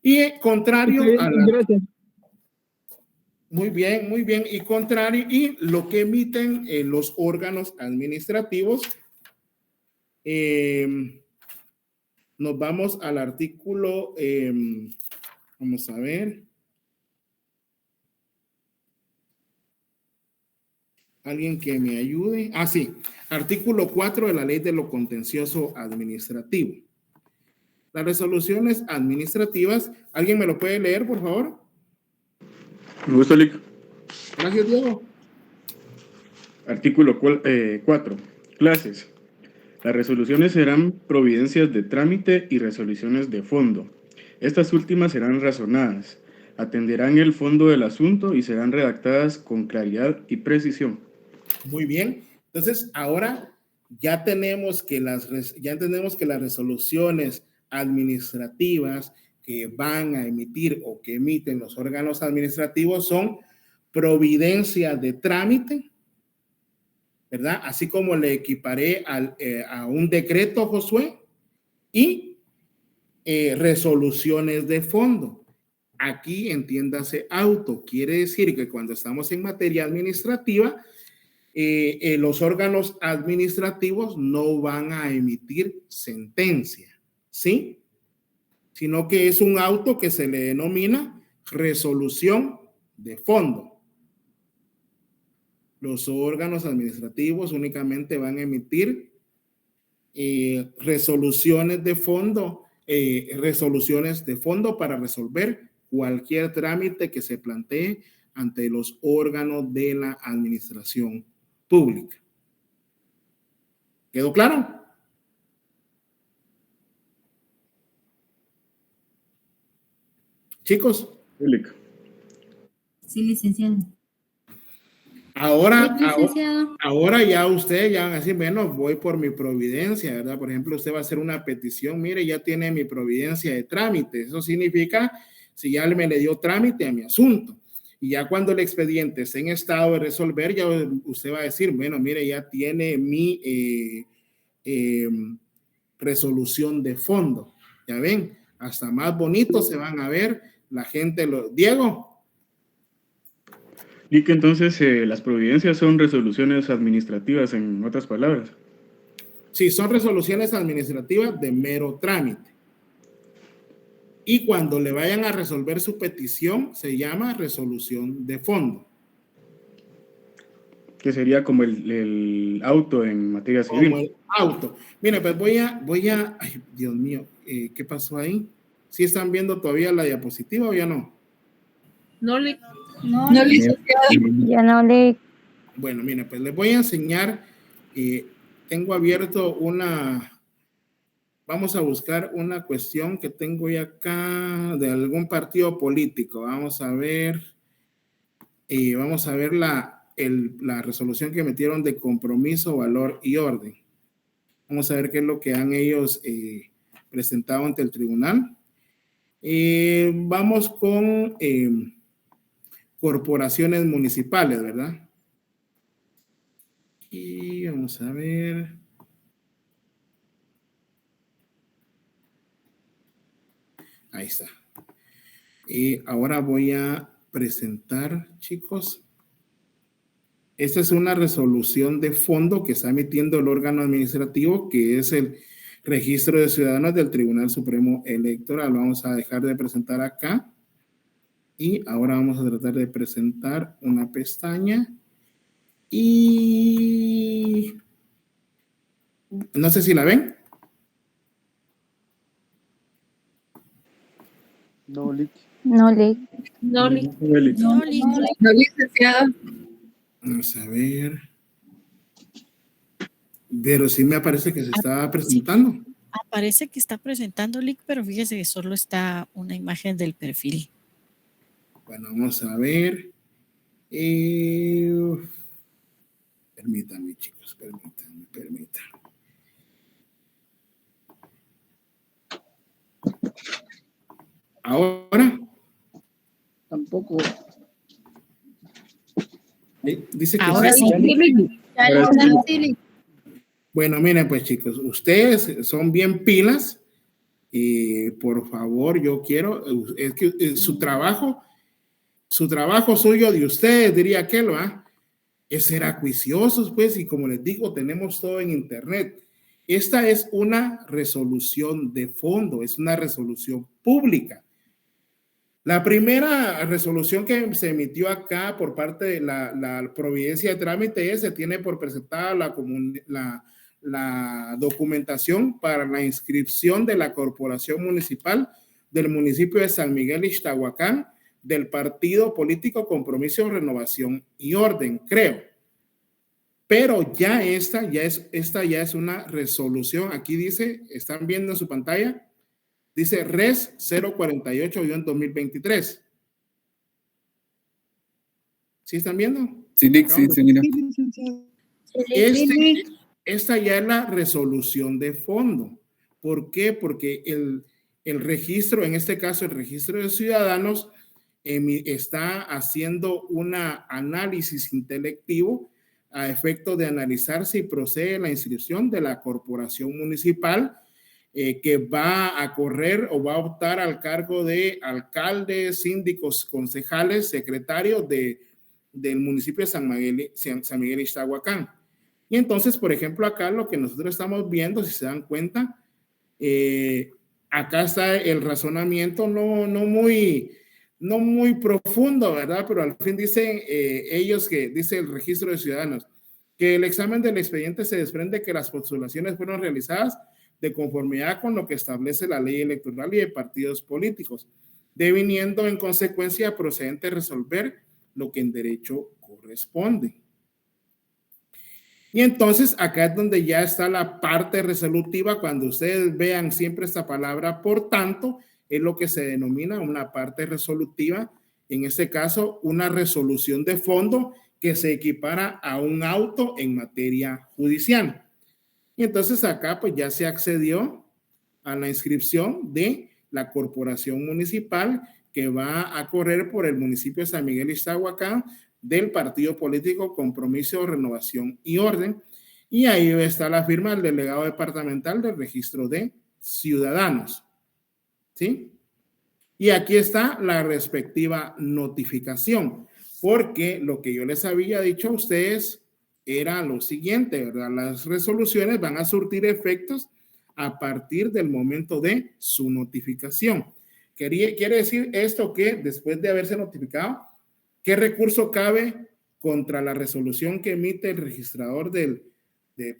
S1: Y contrario a la...
S13: Gracias.
S1: Muy bien, muy bien. Y contrario, y lo que emiten los órganos administrativos, nos vamos al artículo, vamos a ver. Alguien que me ayude. Ah, sí. Artículo 4 de la Ley de lo Contencioso Administrativo. Las resoluciones administrativas, ¿alguien me lo puede leer, por favor?
S14: Me gusta, Lic.
S1: Gracias, Diego.
S14: Artículo 4. Clases. Las resoluciones serán providencias de trámite y resoluciones de fondo. Estas últimas serán razonadas, atenderán el fondo del asunto y serán redactadas con claridad y precisión.
S1: Muy bien. Entonces, ahora ya tenemos que las resoluciones administrativas que van a emitir o que emiten los órganos administrativos son providencia de trámite, ¿verdad? Así como le equiparé a un decreto, Josué, y resoluciones de fondo. Aquí entiéndase auto. Quiere decir que cuando estamos en materia administrativa, los órganos administrativos no van a emitir sentencia, ¿sí? Sino que es un auto que se le denomina resolución de fondo. Los órganos administrativos únicamente van a emitir resoluciones de fondo para resolver cualquier trámite que se plantee ante los órganos de la administración pública. ¿Quedó claro? Chicos.
S2: Sí, licenciado.
S1: Ahora ya ustedes ya van a decir, bueno, voy por mi providencia, ¿verdad? Por ejemplo, usted va a hacer una petición, mire, ya tiene mi providencia de trámite. Eso significa, si ya me le dio trámite a mi asunto. Y ya cuando el expediente esté en estado de resolver, ya usted va a decir, bueno, mire, ya tiene mi resolución de fondo. Ya ven, hasta más bonitos se van a ver la gente. Diego.
S14: Y que entonces las providencias son resoluciones administrativas, en otras palabras.
S1: Sí, son resoluciones administrativas de mero trámite. Y cuando le vayan a resolver su petición, se llama resolución de fondo.
S14: Que sería como el auto en materia civil.
S1: Como el auto. Mira, pues voy a, ay, Dios mío, ¿qué pasó ahí? ¿Sí están viendo todavía la diapositiva o ya no?
S12: No,
S8: Ya no le...
S1: Bueno, mira, pues les voy a enseñar. Tengo abierto vamos a buscar una cuestión que tengo ya acá de algún partido político. Vamos a ver la resolución que metieron de compromiso, valor y orden. Vamos a ver qué es lo que han ellos presentado ante el tribunal. Vamos con corporaciones municipales, ¿verdad? Y vamos a ver. Ahí está. Y ahora voy a presentar, chicos. Esta es una resolución de fondo que está emitiendo el órgano administrativo, que es el Registro de Ciudadanos del Tribunal Supremo Electoral. Vamos a dejar de presentar acá. Y ahora vamos a tratar de presentar una pestaña. Y no sé si la ven.
S7: No, Lick.
S8: No, Lick.
S4: No, Lick.
S5: No, licenciada.
S1: Vamos a ver. Pero sí me parece que se está presentando.
S15: Aparece que está presentando Lick, pero fíjese que solo está una imagen del perfil.
S1: Bueno, vamos a ver. Permítanme, chicos, permítanme. Ahora.
S10: Tampoco.
S1: Dice que
S15: Ahora sí.
S1: Bueno, miren pues chicos, ustedes son bien pilas y por favor yo quiero, es que su trabajo suyo de ustedes, diría aquel, ¿va? Es ser acuiciosos pues, y como les digo, tenemos todo en internet. Esta es una resolución de fondo, es una resolución pública. La primera resolución que se emitió acá por parte de la providencia de trámite se tiene por presentada la documentación para la inscripción de la corporación municipal del municipio de San Miguel Ixtahuacán del partido político Compromiso, Renovación y Orden, creo. Pero ya esta ya es una resolución. Aquí dice, están viendo en su pantalla, dice Res 048-2023. ¿Sí están viendo?
S16: Sí, Lick, sí, mira.
S1: Esta ya es la resolución de fondo. ¿Por qué? Porque el registro, en este caso el registro de ciudadanos, está haciendo un análisis intelectivo a efecto de analizar si procede la inscripción de la corporación municipal que va a correr o va a optar al cargo de alcaldes, síndicos, concejales, secretarios del municipio de San Miguel Ixtahuacán. Y entonces, por ejemplo, acá lo que nosotros estamos viendo, si se dan cuenta, acá está el razonamiento no muy profundo, ¿verdad? Pero al fin dicen ellos que dice el registro de ciudadanos, que el examen del expediente se desprende que las postulaciones fueron realizadas de conformidad con lo que establece la ley electoral y de partidos políticos, deviniendo en consecuencia procedente resolver lo que en derecho corresponde. Y entonces acá es donde ya está la parte resolutiva. Cuando ustedes vean siempre esta palabra, por tanto, es lo que se denomina una parte resolutiva, en este caso una resolución de fondo que se equipara a un auto en materia judicial. Y entonces acá pues ya se accedió a la inscripción de la corporación municipal que va a correr por el municipio de San Miguel Ixtahuacán del partido político Compromiso, Renovación y Orden. Y ahí está la firma del delegado departamental del registro de ciudadanos. ¿Sí? Y aquí está la respectiva notificación, porque lo que yo les había dicho a ustedes era lo siguiente, ¿verdad? Las resoluciones van a surtir efectos a partir del momento de su notificación. Quiere decir esto que después de haberse notificado, ¿qué recurso cabe contra la resolución que emite el registrador del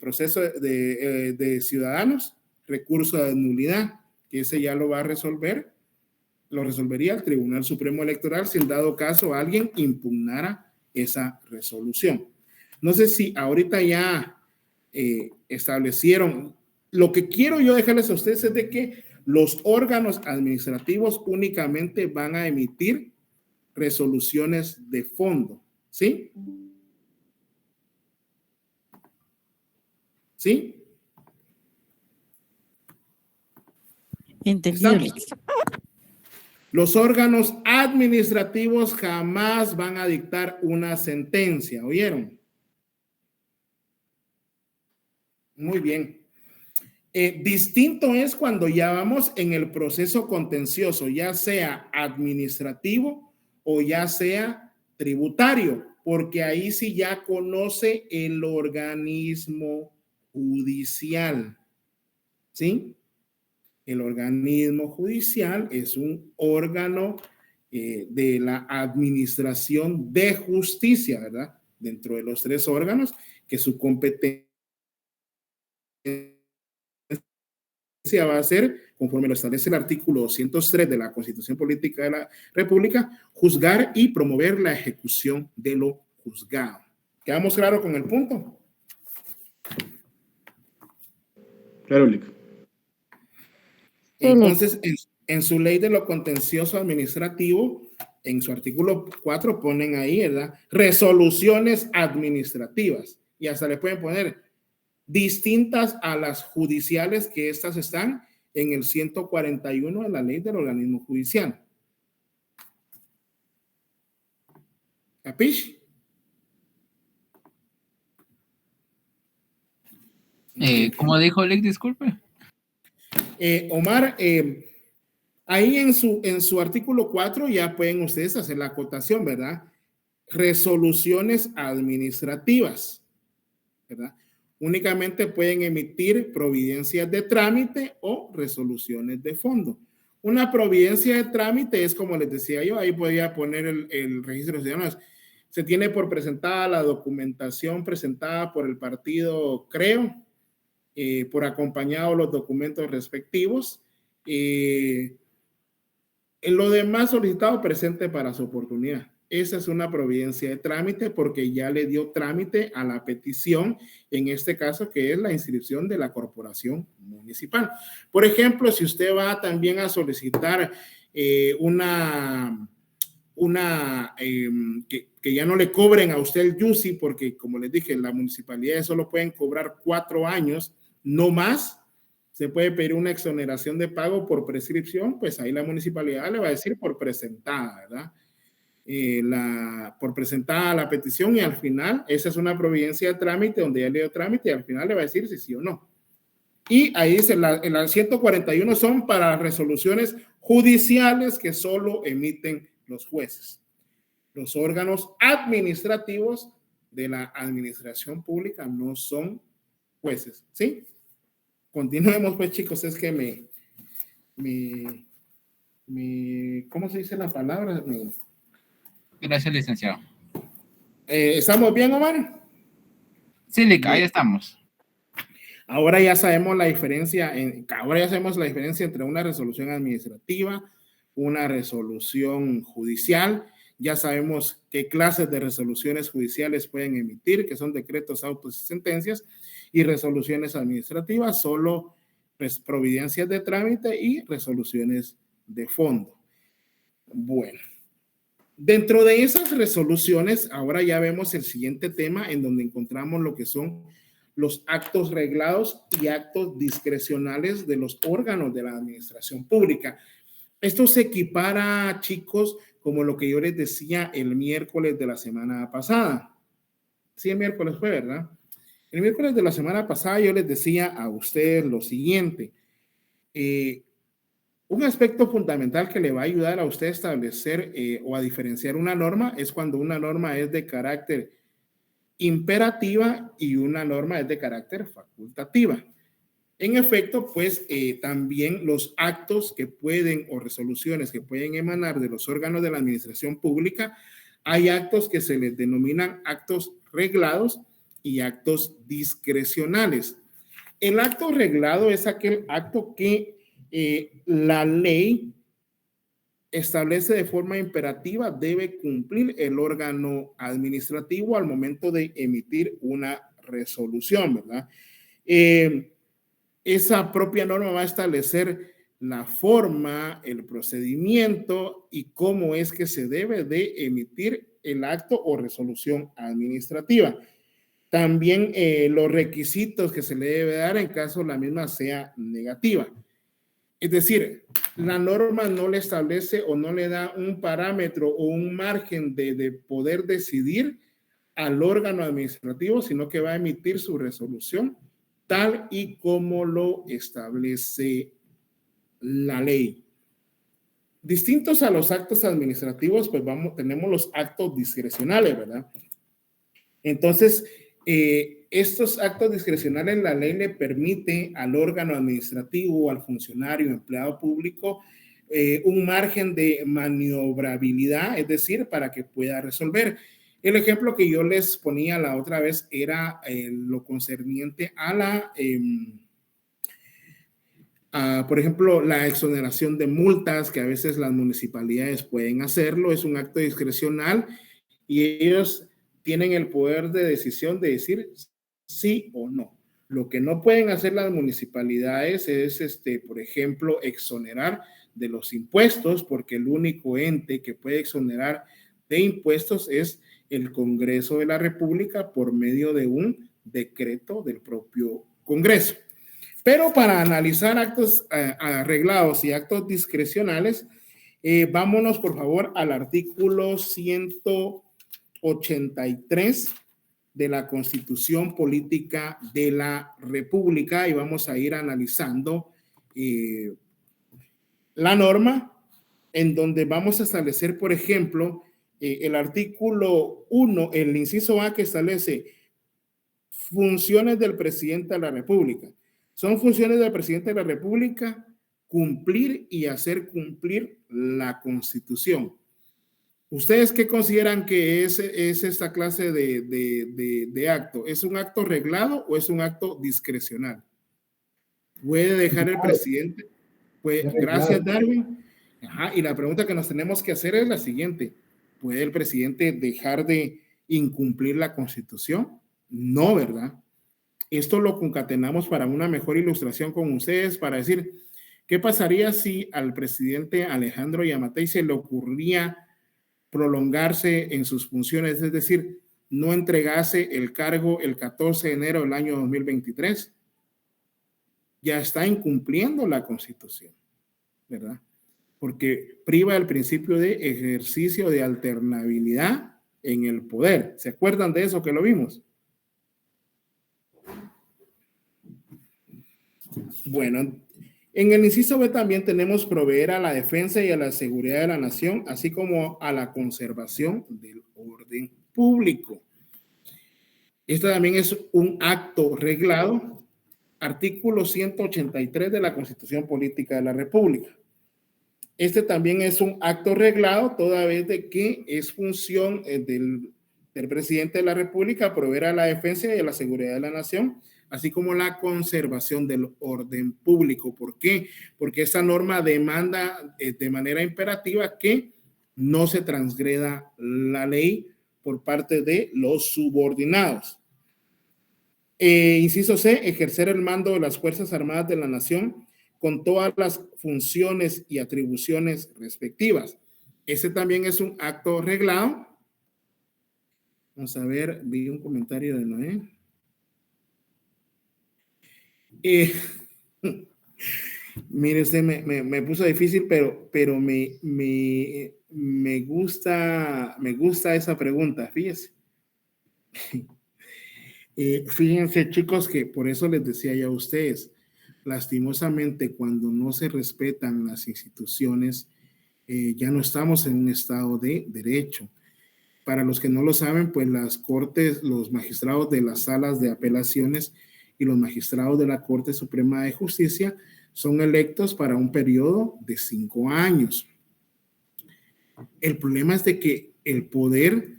S1: proceso de ciudadanos? Recurso de nulidad, que ese ya lo va a resolver, lo resolvería el Tribunal Supremo Electoral si en dado caso alguien impugnara esa resolución. No sé si ahorita ya establecieron. Lo que quiero yo dejarles a ustedes es de que los órganos administrativos únicamente van a emitir resoluciones de fondo, ¿sí? ¿Sí?
S15: Entendido.
S1: Los órganos administrativos jamás van a dictar una sentencia, ¿oyeron? Muy bien. Distinto es cuando ya vamos en el proceso contencioso, ya sea administrativo o ya sea tributario, porque ahí sí ya conoce el organismo judicial, ¿sí? El organismo judicial es un órgano de la administración de justicia, ¿verdad? Dentro de los tres órganos que su competencia va a ser, conforme lo establece el artículo 203 de la Constitución Política de la República, juzgar y promover la ejecución de lo juzgado. ¿Quedamos claros con el punto?
S14: Claro, Lic.
S1: Entonces, en su ley de lo contencioso administrativo, en su artículo 4 ponen ahí, ¿verdad? Resoluciones administrativas. Y hasta le pueden poner distintas a las judiciales, que estas están en el 141 de la ley del organismo judicial. ¿Capish?
S16: ¿Cómo dijo Lick? Disculpe.
S1: Omar, ahí en su artículo 4 ya pueden ustedes hacer la acotación, ¿verdad? Resoluciones administrativas, ¿verdad? Únicamente pueden emitir providencias de trámite o resoluciones de fondo. Una providencia de trámite es, como les decía yo, ahí podía poner el registro de ciudadanos. Se tiene por presentada la documentación presentada por el partido, creo, por acompañado los documentos respectivos. En lo demás solicitado presente para su oportunidad. Esa es una providencia de trámite porque ya le dio trámite a la petición, en este caso que es la inscripción de la corporación municipal. Por ejemplo, si usted va también a solicitar que ya no le cobren a usted el YUSI, porque como les dije, la municipalidad solo pueden cobrar 4 años, no más. Se puede pedir una exoneración de pago por prescripción, pues ahí la municipalidad le va a decir por presentada, ¿verdad? Por presentada la petición, y al final, esa es una providencia de trámite donde ya le dio trámite y al final le va a decir si sí o no. Y ahí dice, en la 141 son para resoluciones judiciales que solo emiten los jueces. Los órganos administrativos de la administración pública no son jueces, ¿sí? Continuemos pues, chicos, es que ¿cómo se dice la palabra?
S16: Gracias, licenciado.
S1: ¿Estamos bien, Omar?
S16: Sí, Lick, ahí estamos.
S1: Ahora ya sabemos la diferencia entre una resolución administrativa, una resolución judicial. Ya sabemos qué clases de resoluciones judiciales pueden emitir, que son decretos, autos y sentencias, y resoluciones administrativas, solo pues, providencias de trámite y resoluciones de fondo. Bueno, dentro de esas resoluciones, ahora ya vemos el siguiente tema en donde encontramos lo que son los actos reglados y actos discrecionales de los órganos de la administración pública. Esto se equipara, chicos, como lo que yo les decía el miércoles de la semana pasada. Sí, el miércoles fue, ¿verdad? El miércoles de la semana pasada yo les decía a ustedes lo siguiente. Un aspecto fundamental que le va a ayudar a usted a establecer o a diferenciar una norma es cuando una norma es de carácter imperativa y una norma es de carácter facultativa. En efecto, pues también los actos que pueden o resoluciones que pueden emanar de los órganos de la administración pública, hay actos que se les denominan actos reglados y actos discrecionales. El acto reglado es aquel acto que la ley establece de forma imperativa debe cumplir el órgano administrativo al momento de emitir una resolución, ¿verdad? Esa propia norma va a establecer la forma, el procedimiento y cómo es que se debe de emitir el acto o resolución administrativa. También los requisitos que se le debe dar en caso la misma sea negativa. Es decir, la norma no le establece o no le da un parámetro o un margen de poder decidir al órgano administrativo, sino que va a emitir su resolución tal y como lo establece la ley. Distintos a los actos administrativos, pues tenemos los actos discrecionales, ¿verdad? Entonces, estos actos discrecionales, la ley le permite al órgano administrativo, al funcionario, empleado público, un margen de maniobrabilidad, es decir, para que pueda resolver. El ejemplo que yo les ponía la otra vez era lo concerniente a Por ejemplo, la exoneración de multas, que a veces las municipalidades pueden hacerlo, es un acto discrecional y ellos tienen el poder de decisión de decir sí o no. Lo que no pueden hacer las municipalidades es, por ejemplo, exonerar de los impuestos, porque el único ente que puede exonerar de impuestos es el Congreso de la República por medio de un decreto del propio Congreso. Pero para analizar actos arreglados y actos discrecionales, vámonos por favor al artículo 183 de la Constitución Política de la República y vamos a ir analizando la norma en donde vamos a establecer, por ejemplo, el artículo 1, el inciso A, que establece funciones del presidente de la República. Son funciones del presidente de la República cumplir y hacer cumplir la Constitución. ¿Ustedes qué consideran que es esta clase de acto? ¿Es un acto reglado o es un acto discrecional? ¿Puede dejar el presidente? Pues, gracias, Darwin. Ajá, y la pregunta que nos tenemos que hacer es la siguiente. ¿Puede el presidente dejar de incumplir la Constitución? No, ¿verdad? Esto lo concatenamos para una mejor ilustración con ustedes, para decir, ¿qué pasaría si al presidente Alejandro Yamatei se le ocurría prolongarse en sus funciones, es decir, no entregase el cargo el 14 de enero del año 2023? Ya está incumpliendo la Constitución, ¿verdad? Porque priva el principio de ejercicio de alternabilidad en el poder. ¿Se acuerdan de eso que lo vimos? Bueno, en el inciso B también tenemos proveer a la defensa y a la seguridad de la nación, así como a la conservación del orden público. Este también es un acto reglado, artículo 183 de la Constitución Política de la República. Este también es un acto reglado, toda vez de que es función del presidente de la República proveer a la defensa y a la seguridad de la nación, así como la conservación del orden público. ¿Por qué? Porque esta norma demanda de manera imperativa que no se transgreda la ley por parte de los subordinados. Inciso C, ejercer el mando de las Fuerzas Armadas de la Nación con todas las funciones y atribuciones respectivas. Ese también es un acto reglado. Vamos a ver, vi un comentario de Noé. Mire, usted me puso difícil, pero me gusta esa pregunta, fíjese. Fíjense, chicos, que por eso les decía ya a ustedes, lastimosamente, cuando no se respetan las instituciones, ya no estamos en un estado de derecho. Para los que no lo saben, pues las cortes, los magistrados de las salas de apelaciones y los magistrados de la Corte Suprema de Justicia son electos para un periodo de 5 años. El problema es de que el poder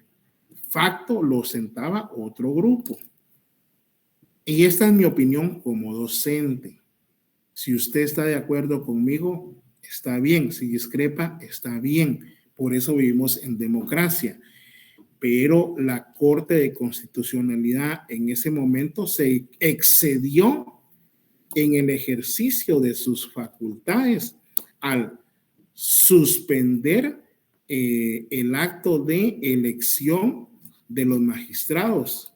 S1: facto lo ostentaba otro grupo. Y esta es mi opinión como docente. Si usted está de acuerdo conmigo, está bien. Si discrepa, está bien. Por eso vivimos en democracia. Pero la Corte de Constitucionalidad en ese momento se excedió en el ejercicio de sus facultades al suspender el acto de elección de los magistrados,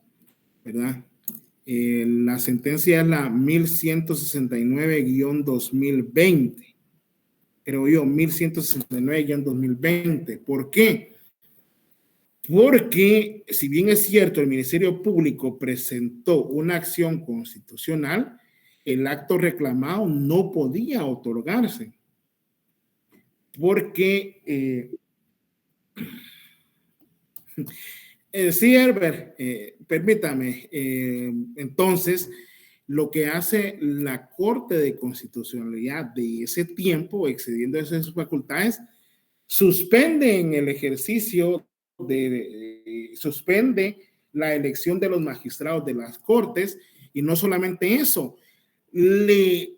S1: ¿verdad? La sentencia es la 1169-2020, creo yo, 1169-2020. ¿Por qué? Porque si bien es cierto, el Ministerio Público presentó una acción constitucional, el acto reclamado no podía otorgarse. Porque, sí, Herbert, permítame, entonces, lo que hace la Corte de Constitucionalidad de ese tiempo, excediendo esas facultades, suspende en el ejercicio suspende la elección de los magistrados de las Cortes, y no solamente eso, le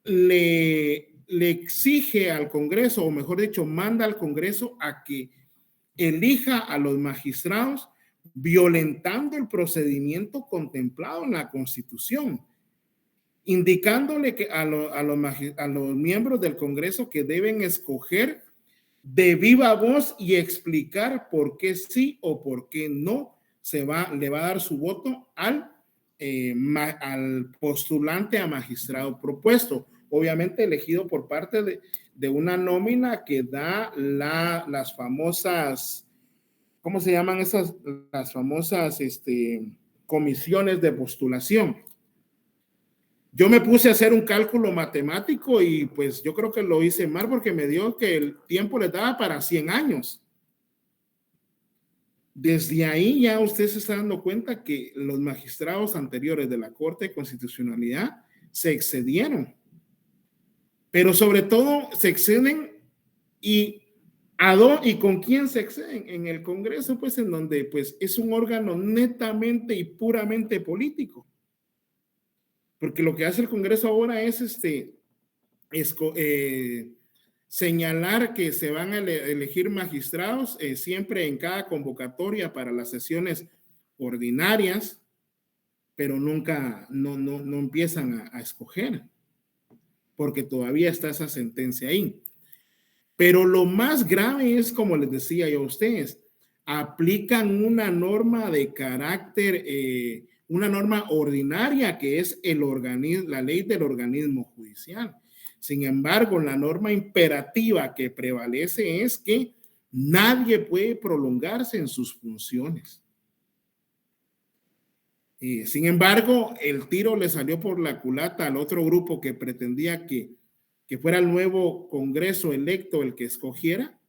S1: le exige al Congreso, o mejor dicho, manda al Congreso a que elija a los magistrados violentando el procedimiento contemplado en la Constitución, indicándole que a los miembros del Congreso que deben escoger de viva voz y explicar por qué sí o por qué no le va a dar su voto al postulante a magistrado propuesto, obviamente elegido por parte de una nómina que da las famosas, ¿cómo se llaman esas? Las famosas comisiones de postulación. Yo me puse a hacer un cálculo matemático y pues yo creo que lo hice mal porque me dio que el tiempo le daba para 100 años. Desde ahí ya usted se está dando cuenta que los magistrados anteriores de la Corte de Constitucionalidad se excedieron. Pero sobre todo se exceden y con quién se exceden en el Congreso, pues en donde pues es un órgano netamente y puramente político. Porque lo que hace el Congreso ahora es señalar que se van a elegir magistrados siempre en cada convocatoria para las sesiones ordinarias, pero nunca, no empiezan a escoger, porque todavía está esa sentencia ahí. Pero lo más grave es, como les decía yo a ustedes, aplican una norma de carácter, una norma ordinaria que es la ley del organismo judicial. Sin embargo, la norma imperativa que prevalece es que nadie puede prolongarse en sus funciones. Sin embargo, el tiro le salió por la culata al otro grupo que pretendía que fuera el nuevo Congreso electo el que escogiera,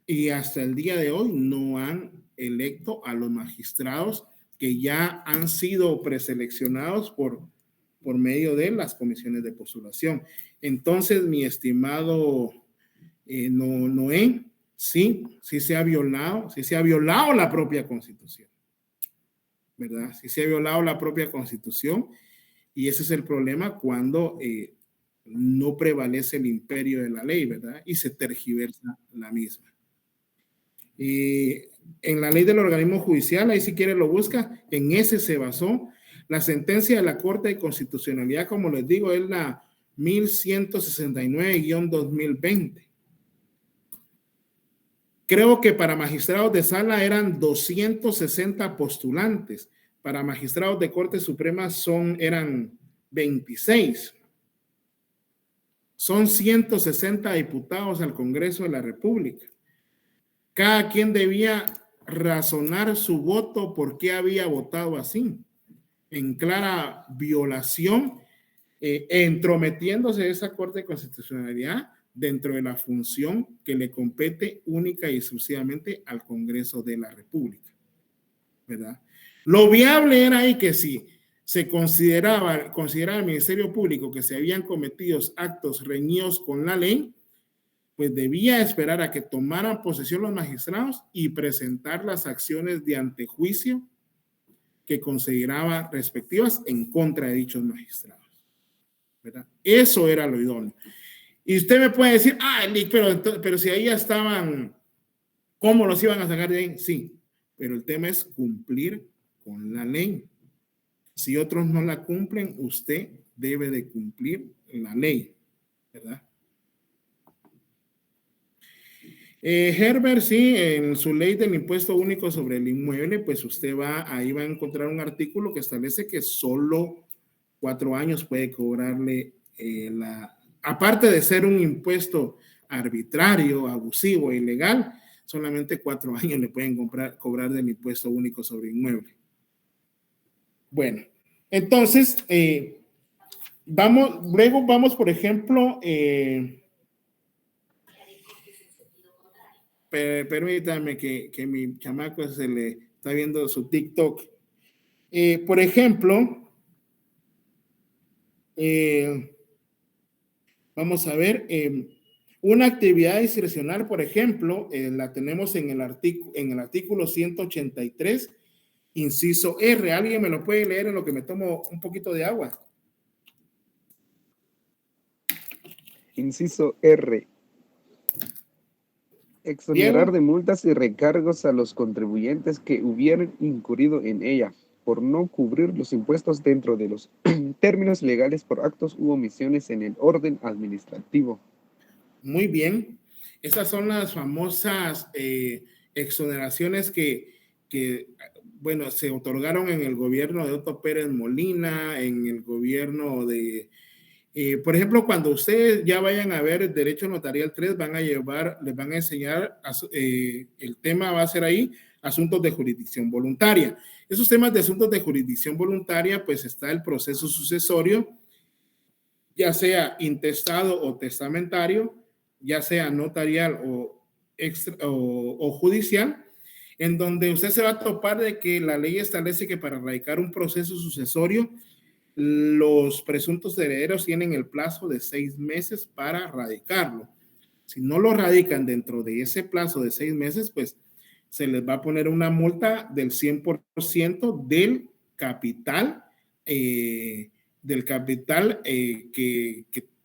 S1: y hasta el día de hoy no han electo a los magistrados que ya han sido preseleccionados por medio de las comisiones de postulación. Entonces, mi estimado Noé, sí se ha violado la propia Constitución, ¿verdad? Sí se ha violado la propia Constitución, y ese es el problema cuando no prevalece el imperio de la ley, ¿verdad? Y se tergiversa la misma. En la ley del organismo judicial, ahí si quiere lo busca, en ese se basó la sentencia de la Corte de Constitucionalidad, como les digo, es la 1169-2020. Creo que para magistrados de sala eran 260 postulantes, para magistrados de Corte Suprema eran 26. Son 160 diputados al Congreso de la República. Cada quien debía razonar su voto por qué había votado así, en clara violación, entrometiéndose esa Corte de Constitucionalidad dentro de la función que le compete única y exclusivamente al Congreso de la República, ¿verdad? Lo viable era ahí que si se consideraba el Ministerio Público que se habían cometido actos reñidos con la ley, pues debía esperar a que tomaran posesión los magistrados y presentar las acciones de antejuicio que consideraba respectivas en contra de dichos magistrados, ¿verdad? Eso era lo idóneo. Y usted me puede decir, pero si ahí ya estaban, ¿cómo los iban a sacar de ahí? Sí, pero el tema es cumplir con la ley. Si otros no la cumplen, usted debe de cumplir la ley, ¿verdad? Herbert, sí, en su ley del impuesto único sobre el inmueble, pues usted ahí va a encontrar un artículo que establece que solo 4 años puede cobrarle aparte de ser un impuesto arbitrario, abusivo e ilegal, solamente 4 años le pueden cobrar del impuesto único sobre inmueble. Bueno, entonces, vamos, por ejemplo, permítame que mi chamaco se le está viendo su TikTok. Por ejemplo, vamos a ver, una actividad discrecional, por ejemplo, la tenemos en el artículo 183, inciso R. ¿Alguien me lo puede leer en lo que me tomo un poquito de agua?
S7: Inciso R. Exonerar de multas y recargos a los contribuyentes que hubieran incurrido en ella por no cubrir los impuestos dentro de los términos legales por actos u omisiones en el orden administrativo.
S1: Muy bien. Estas son las famosas exoneraciones que, bueno, se otorgaron en el gobierno de Otto Pérez Molina, en el gobierno de... por ejemplo, cuando ustedes ya vayan a ver el Derecho Notarial 3, les van a enseñar, el tema va a ser ahí, asuntos de jurisdicción voluntaria. Esos temas de asuntos de jurisdicción voluntaria, pues está el proceso sucesorio, ya sea intestado o testamentario, ya sea notarial o judicial, en donde usted se va a topar de que la ley establece que para radicar un proceso sucesorio, los presuntos herederos tienen el plazo de 6 meses para radicarlo. Si no lo radican dentro de ese plazo de 6 meses, pues se les va a poner una multa del 100% del capital, que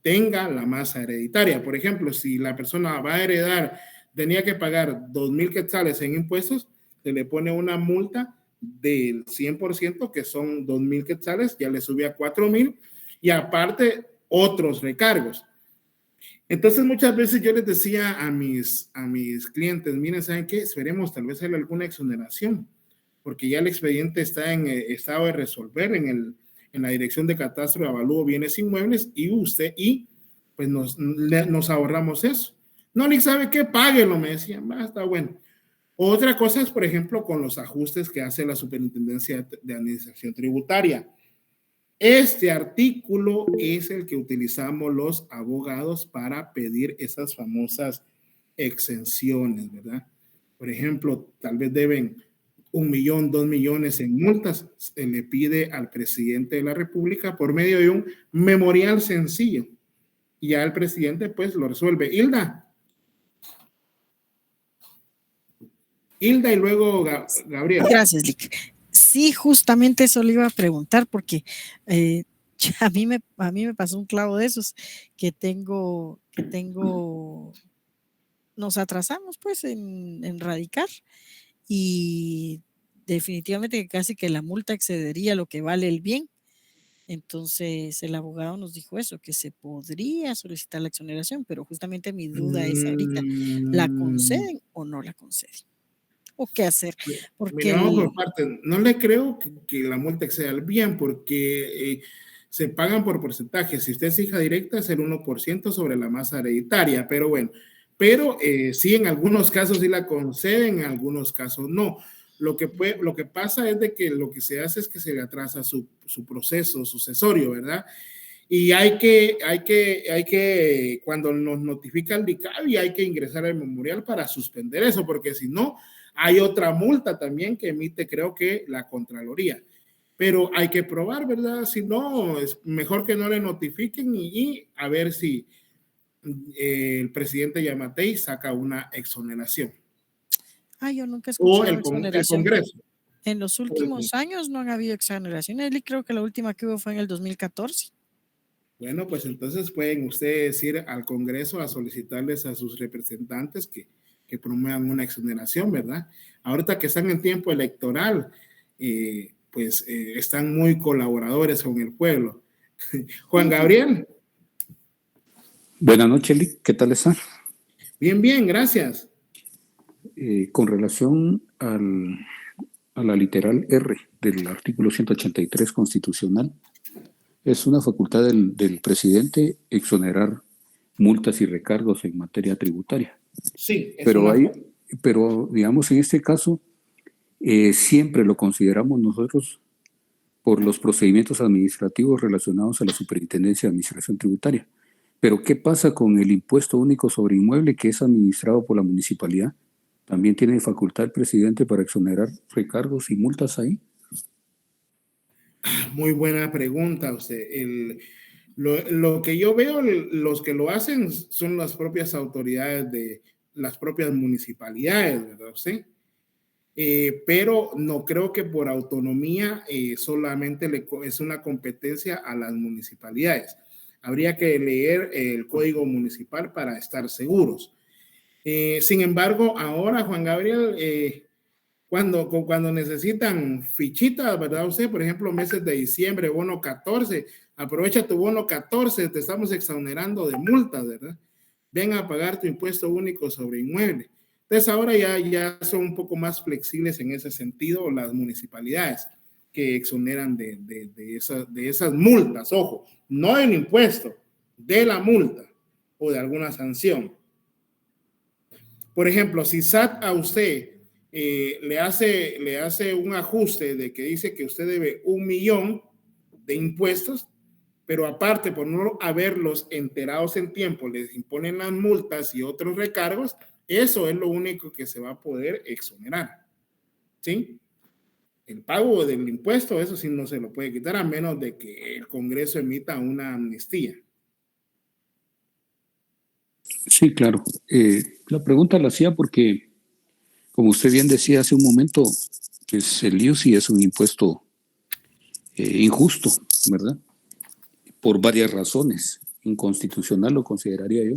S1: tenga la masa hereditaria. Por ejemplo, si la persona va a heredar, tenía que pagar 2,000 quetzales en impuestos, se le pone una multa del 100%, que son 2,000 quetzales, ya le sube a 4,000, y aparte otros recargos. Entonces muchas veces yo les decía a mis clientes, miren, ¿saben qué? Esperemos, tal vez haya alguna exoneración, porque ya el expediente está en estado de resolver en la Dirección de Catastro de Avalúo Bienes Inmuebles, y pues nos ahorramos eso. No, ni sabe qué, páguelo, me decían, está bueno. Otra cosa es, por ejemplo, con los ajustes que hace la Superintendencia de Administración Tributaria. Este artículo es el que utilizamos los abogados para pedir esas famosas exenciones, ¿verdad? Por ejemplo, tal vez deben 1 millón, 2 millones en multas, se le pide al presidente de la República por medio de un memorial sencillo. Y ya el presidente pues lo resuelve. Hilda y luego Gabriel.
S15: Gracias, Lick. Sí, justamente eso le iba a preguntar porque a mí me pasó un clavo de esos que nos atrasamos pues en radicar y definitivamente casi que la multa excedería lo que vale el bien. Entonces el abogado nos dijo eso, que se podría solicitar la exoneración, pero justamente mi duda es ahorita, ¿la conceden o no la conceden? ¿O qué hacer? Porque
S1: por parte, no le creo que la multa exceda el bien, porque se pagan por porcentaje. Si usted es hija directa, es el 1% sobre la masa hereditaria, pero bueno, sí, en algunos casos sí la conceden, en algunos casos no. Lo que pasa es de que lo que se hace es que se le atrasa su proceso sucesorio, ¿verdad? Y hay que, cuando nos notifica el DICABI, hay que ingresar al memorial para suspender eso, porque si no, hay otra multa también que emite, creo que la Contraloría. Pero hay que probar, ¿verdad? Si no, es mejor que no le notifiquen y a ver si el presidente Yamatei saca una exoneración.
S15: Yo nunca he escuchado
S1: el Congreso.
S15: En los últimos años no han habido exoneraciones. Creo que la última que hubo fue en el 2014.
S1: Bueno, pues entonces pueden ustedes ir al Congreso a solicitarles a sus representantes que promuevan una exoneración, ¿verdad? Ahorita que están en tiempo electoral, están muy colaboradores con el pueblo. Juan Gabriel.
S17: Buenas noches, Lick. ¿Qué tal está?
S1: Bien, bien, gracias.
S17: Con relación a la literal R del artículo 183 constitucional, es una facultad del presidente exonerar multas y recargos en materia tributaria.
S1: Sí.
S17: Pero digamos, en este caso, siempre lo consideramos nosotros por los procedimientos administrativos relacionados a la Superintendencia de Administración Tributaria. Pero ¿qué pasa con el impuesto único sobre inmueble que es administrado por la municipalidad? ¿También tiene facultad el presidente para exonerar recargos y multas ahí?
S1: Muy buena pregunta usted. Lo que yo veo, los que lo hacen son las propias autoridades de las propias municipalidades, ¿verdad usted? Pero no creo que por autonomía solamente es una competencia a las municipalidades. Habría que leer el código municipal para estar seguros. Sin embargo, ahora, Juan Gabriel, cuando necesitan fichitas, ¿verdad? Usted, por ejemplo, meses de diciembre, bono 14, aprovecha tu bono 14, te estamos exonerando de multas, ¿verdad? Ven a pagar tu impuesto único sobre inmueble. Entonces ahora ya son un poco más flexibles en ese sentido las municipalidades que exoneran de esas multas. Ojo, no del impuesto, de la multa o de alguna sanción. Por ejemplo, si SAT a usted le hace un ajuste de que dice que usted debe 1 millón de impuestos, pero aparte por no haberlos enterados en tiempo, les imponen las multas y otros recargos, eso es lo único que se va a poder exonerar. ¿Sí? El pago del impuesto, eso sí no se lo puede quitar a menos de que el Congreso emita una amnistía.
S17: Sí, claro. La pregunta la hacía porque, como usted bien decía hace un momento, pues el IUCI es un impuesto injusto, ¿verdad? Por varias razones. Inconstitucional lo consideraría yo,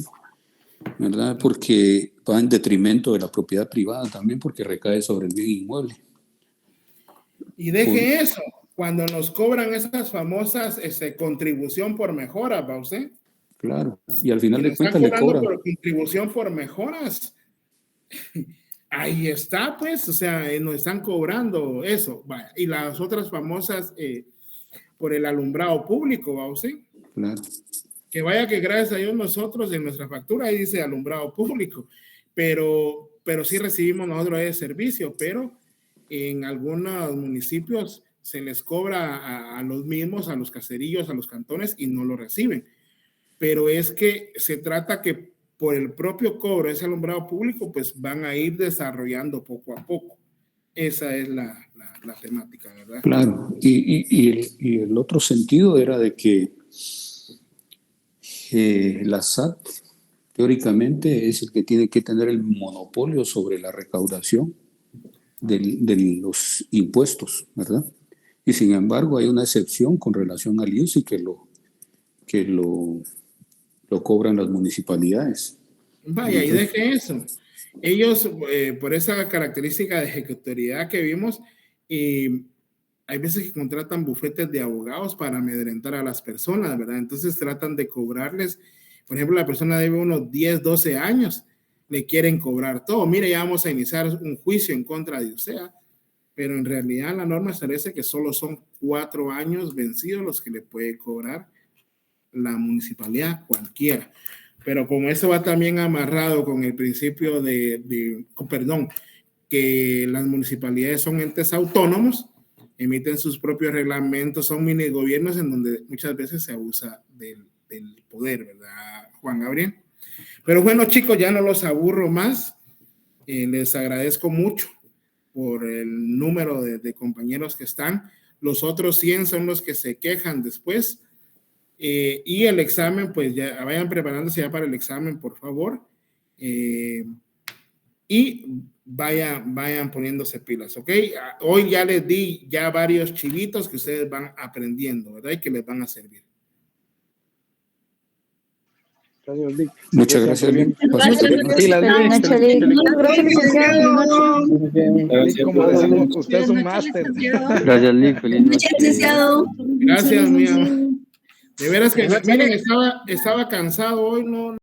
S17: ¿verdad? Porque va en detrimento de la propiedad privada también, porque recae sobre el bien inmueble.
S1: Y deje eso, cuando nos cobran esas famosas contribución por mejora, ¿va usted?
S17: Claro, y al final de cuentas le
S1: cobrando
S17: cobran.
S1: por contribución por mejoras. Ahí está, pues, o sea, nos están cobrando eso. Vaya. Y las otras famosas por el alumbrado público, ¿va usted?
S17: Claro.
S1: Que vaya que gracias a Dios nosotros en nuestra factura ahí dice alumbrado público, pero sí recibimos nosotros ese servicio, pero en algunos municipios se les cobra a los mismos, a los caserillos, a los cantones y no lo reciben. Pero es que se trata que por el propio cobro de ese alumbrado público, pues van a ir desarrollando poco a poco. Esa es la temática, ¿verdad?
S17: Claro, y el otro sentido era de que la SAT teóricamente es el que tiene que tener el monopolio sobre la recaudación de los impuestos, ¿verdad? Y sin embargo hay una excepción con relación al IUCI que lo cobran las municipalidades.
S1: Vaya, y deje eso. Ellos, por esa característica de ejecutoriedad que vimos, hay veces que contratan bufetes de abogados para amedrentar a las personas, ¿verdad? Entonces tratan de cobrarles, por ejemplo, la persona debe unos 10, 12 años, le quieren cobrar todo. Mire, ya vamos a iniciar un juicio en contra de usted, pero en realidad la norma establece que solo son 4 años vencidos los que le puede cobrar la municipalidad, cualquiera. Pero como eso va también amarrado con el principio que las municipalidades son entes autónomos, emiten sus propios reglamentos, son mini gobiernos en donde muchas veces se abusa del poder, ¿verdad, Juan Gabriel? Pero bueno, chicos, ya no los aburro más. Les agradezco mucho por el número de compañeros que están. Los otros 100 son los que se quejan después. Y el examen, pues ya vayan preparándose ya para el examen, por favor. Y vayan poniéndose pilas, ¿ok? Hoy ya les di ya varios chivitos que ustedes van aprendiendo, ¿verdad? Y que les van a servir.
S7: Gracias, Lick.
S17: Muchas gracias, Lick.
S7: Como decimos, usted es un máster.
S14: Gracias, Lick. Feliz noche.
S1: Gracias, mi amor. De veras que, miren, estaba cansado hoy, no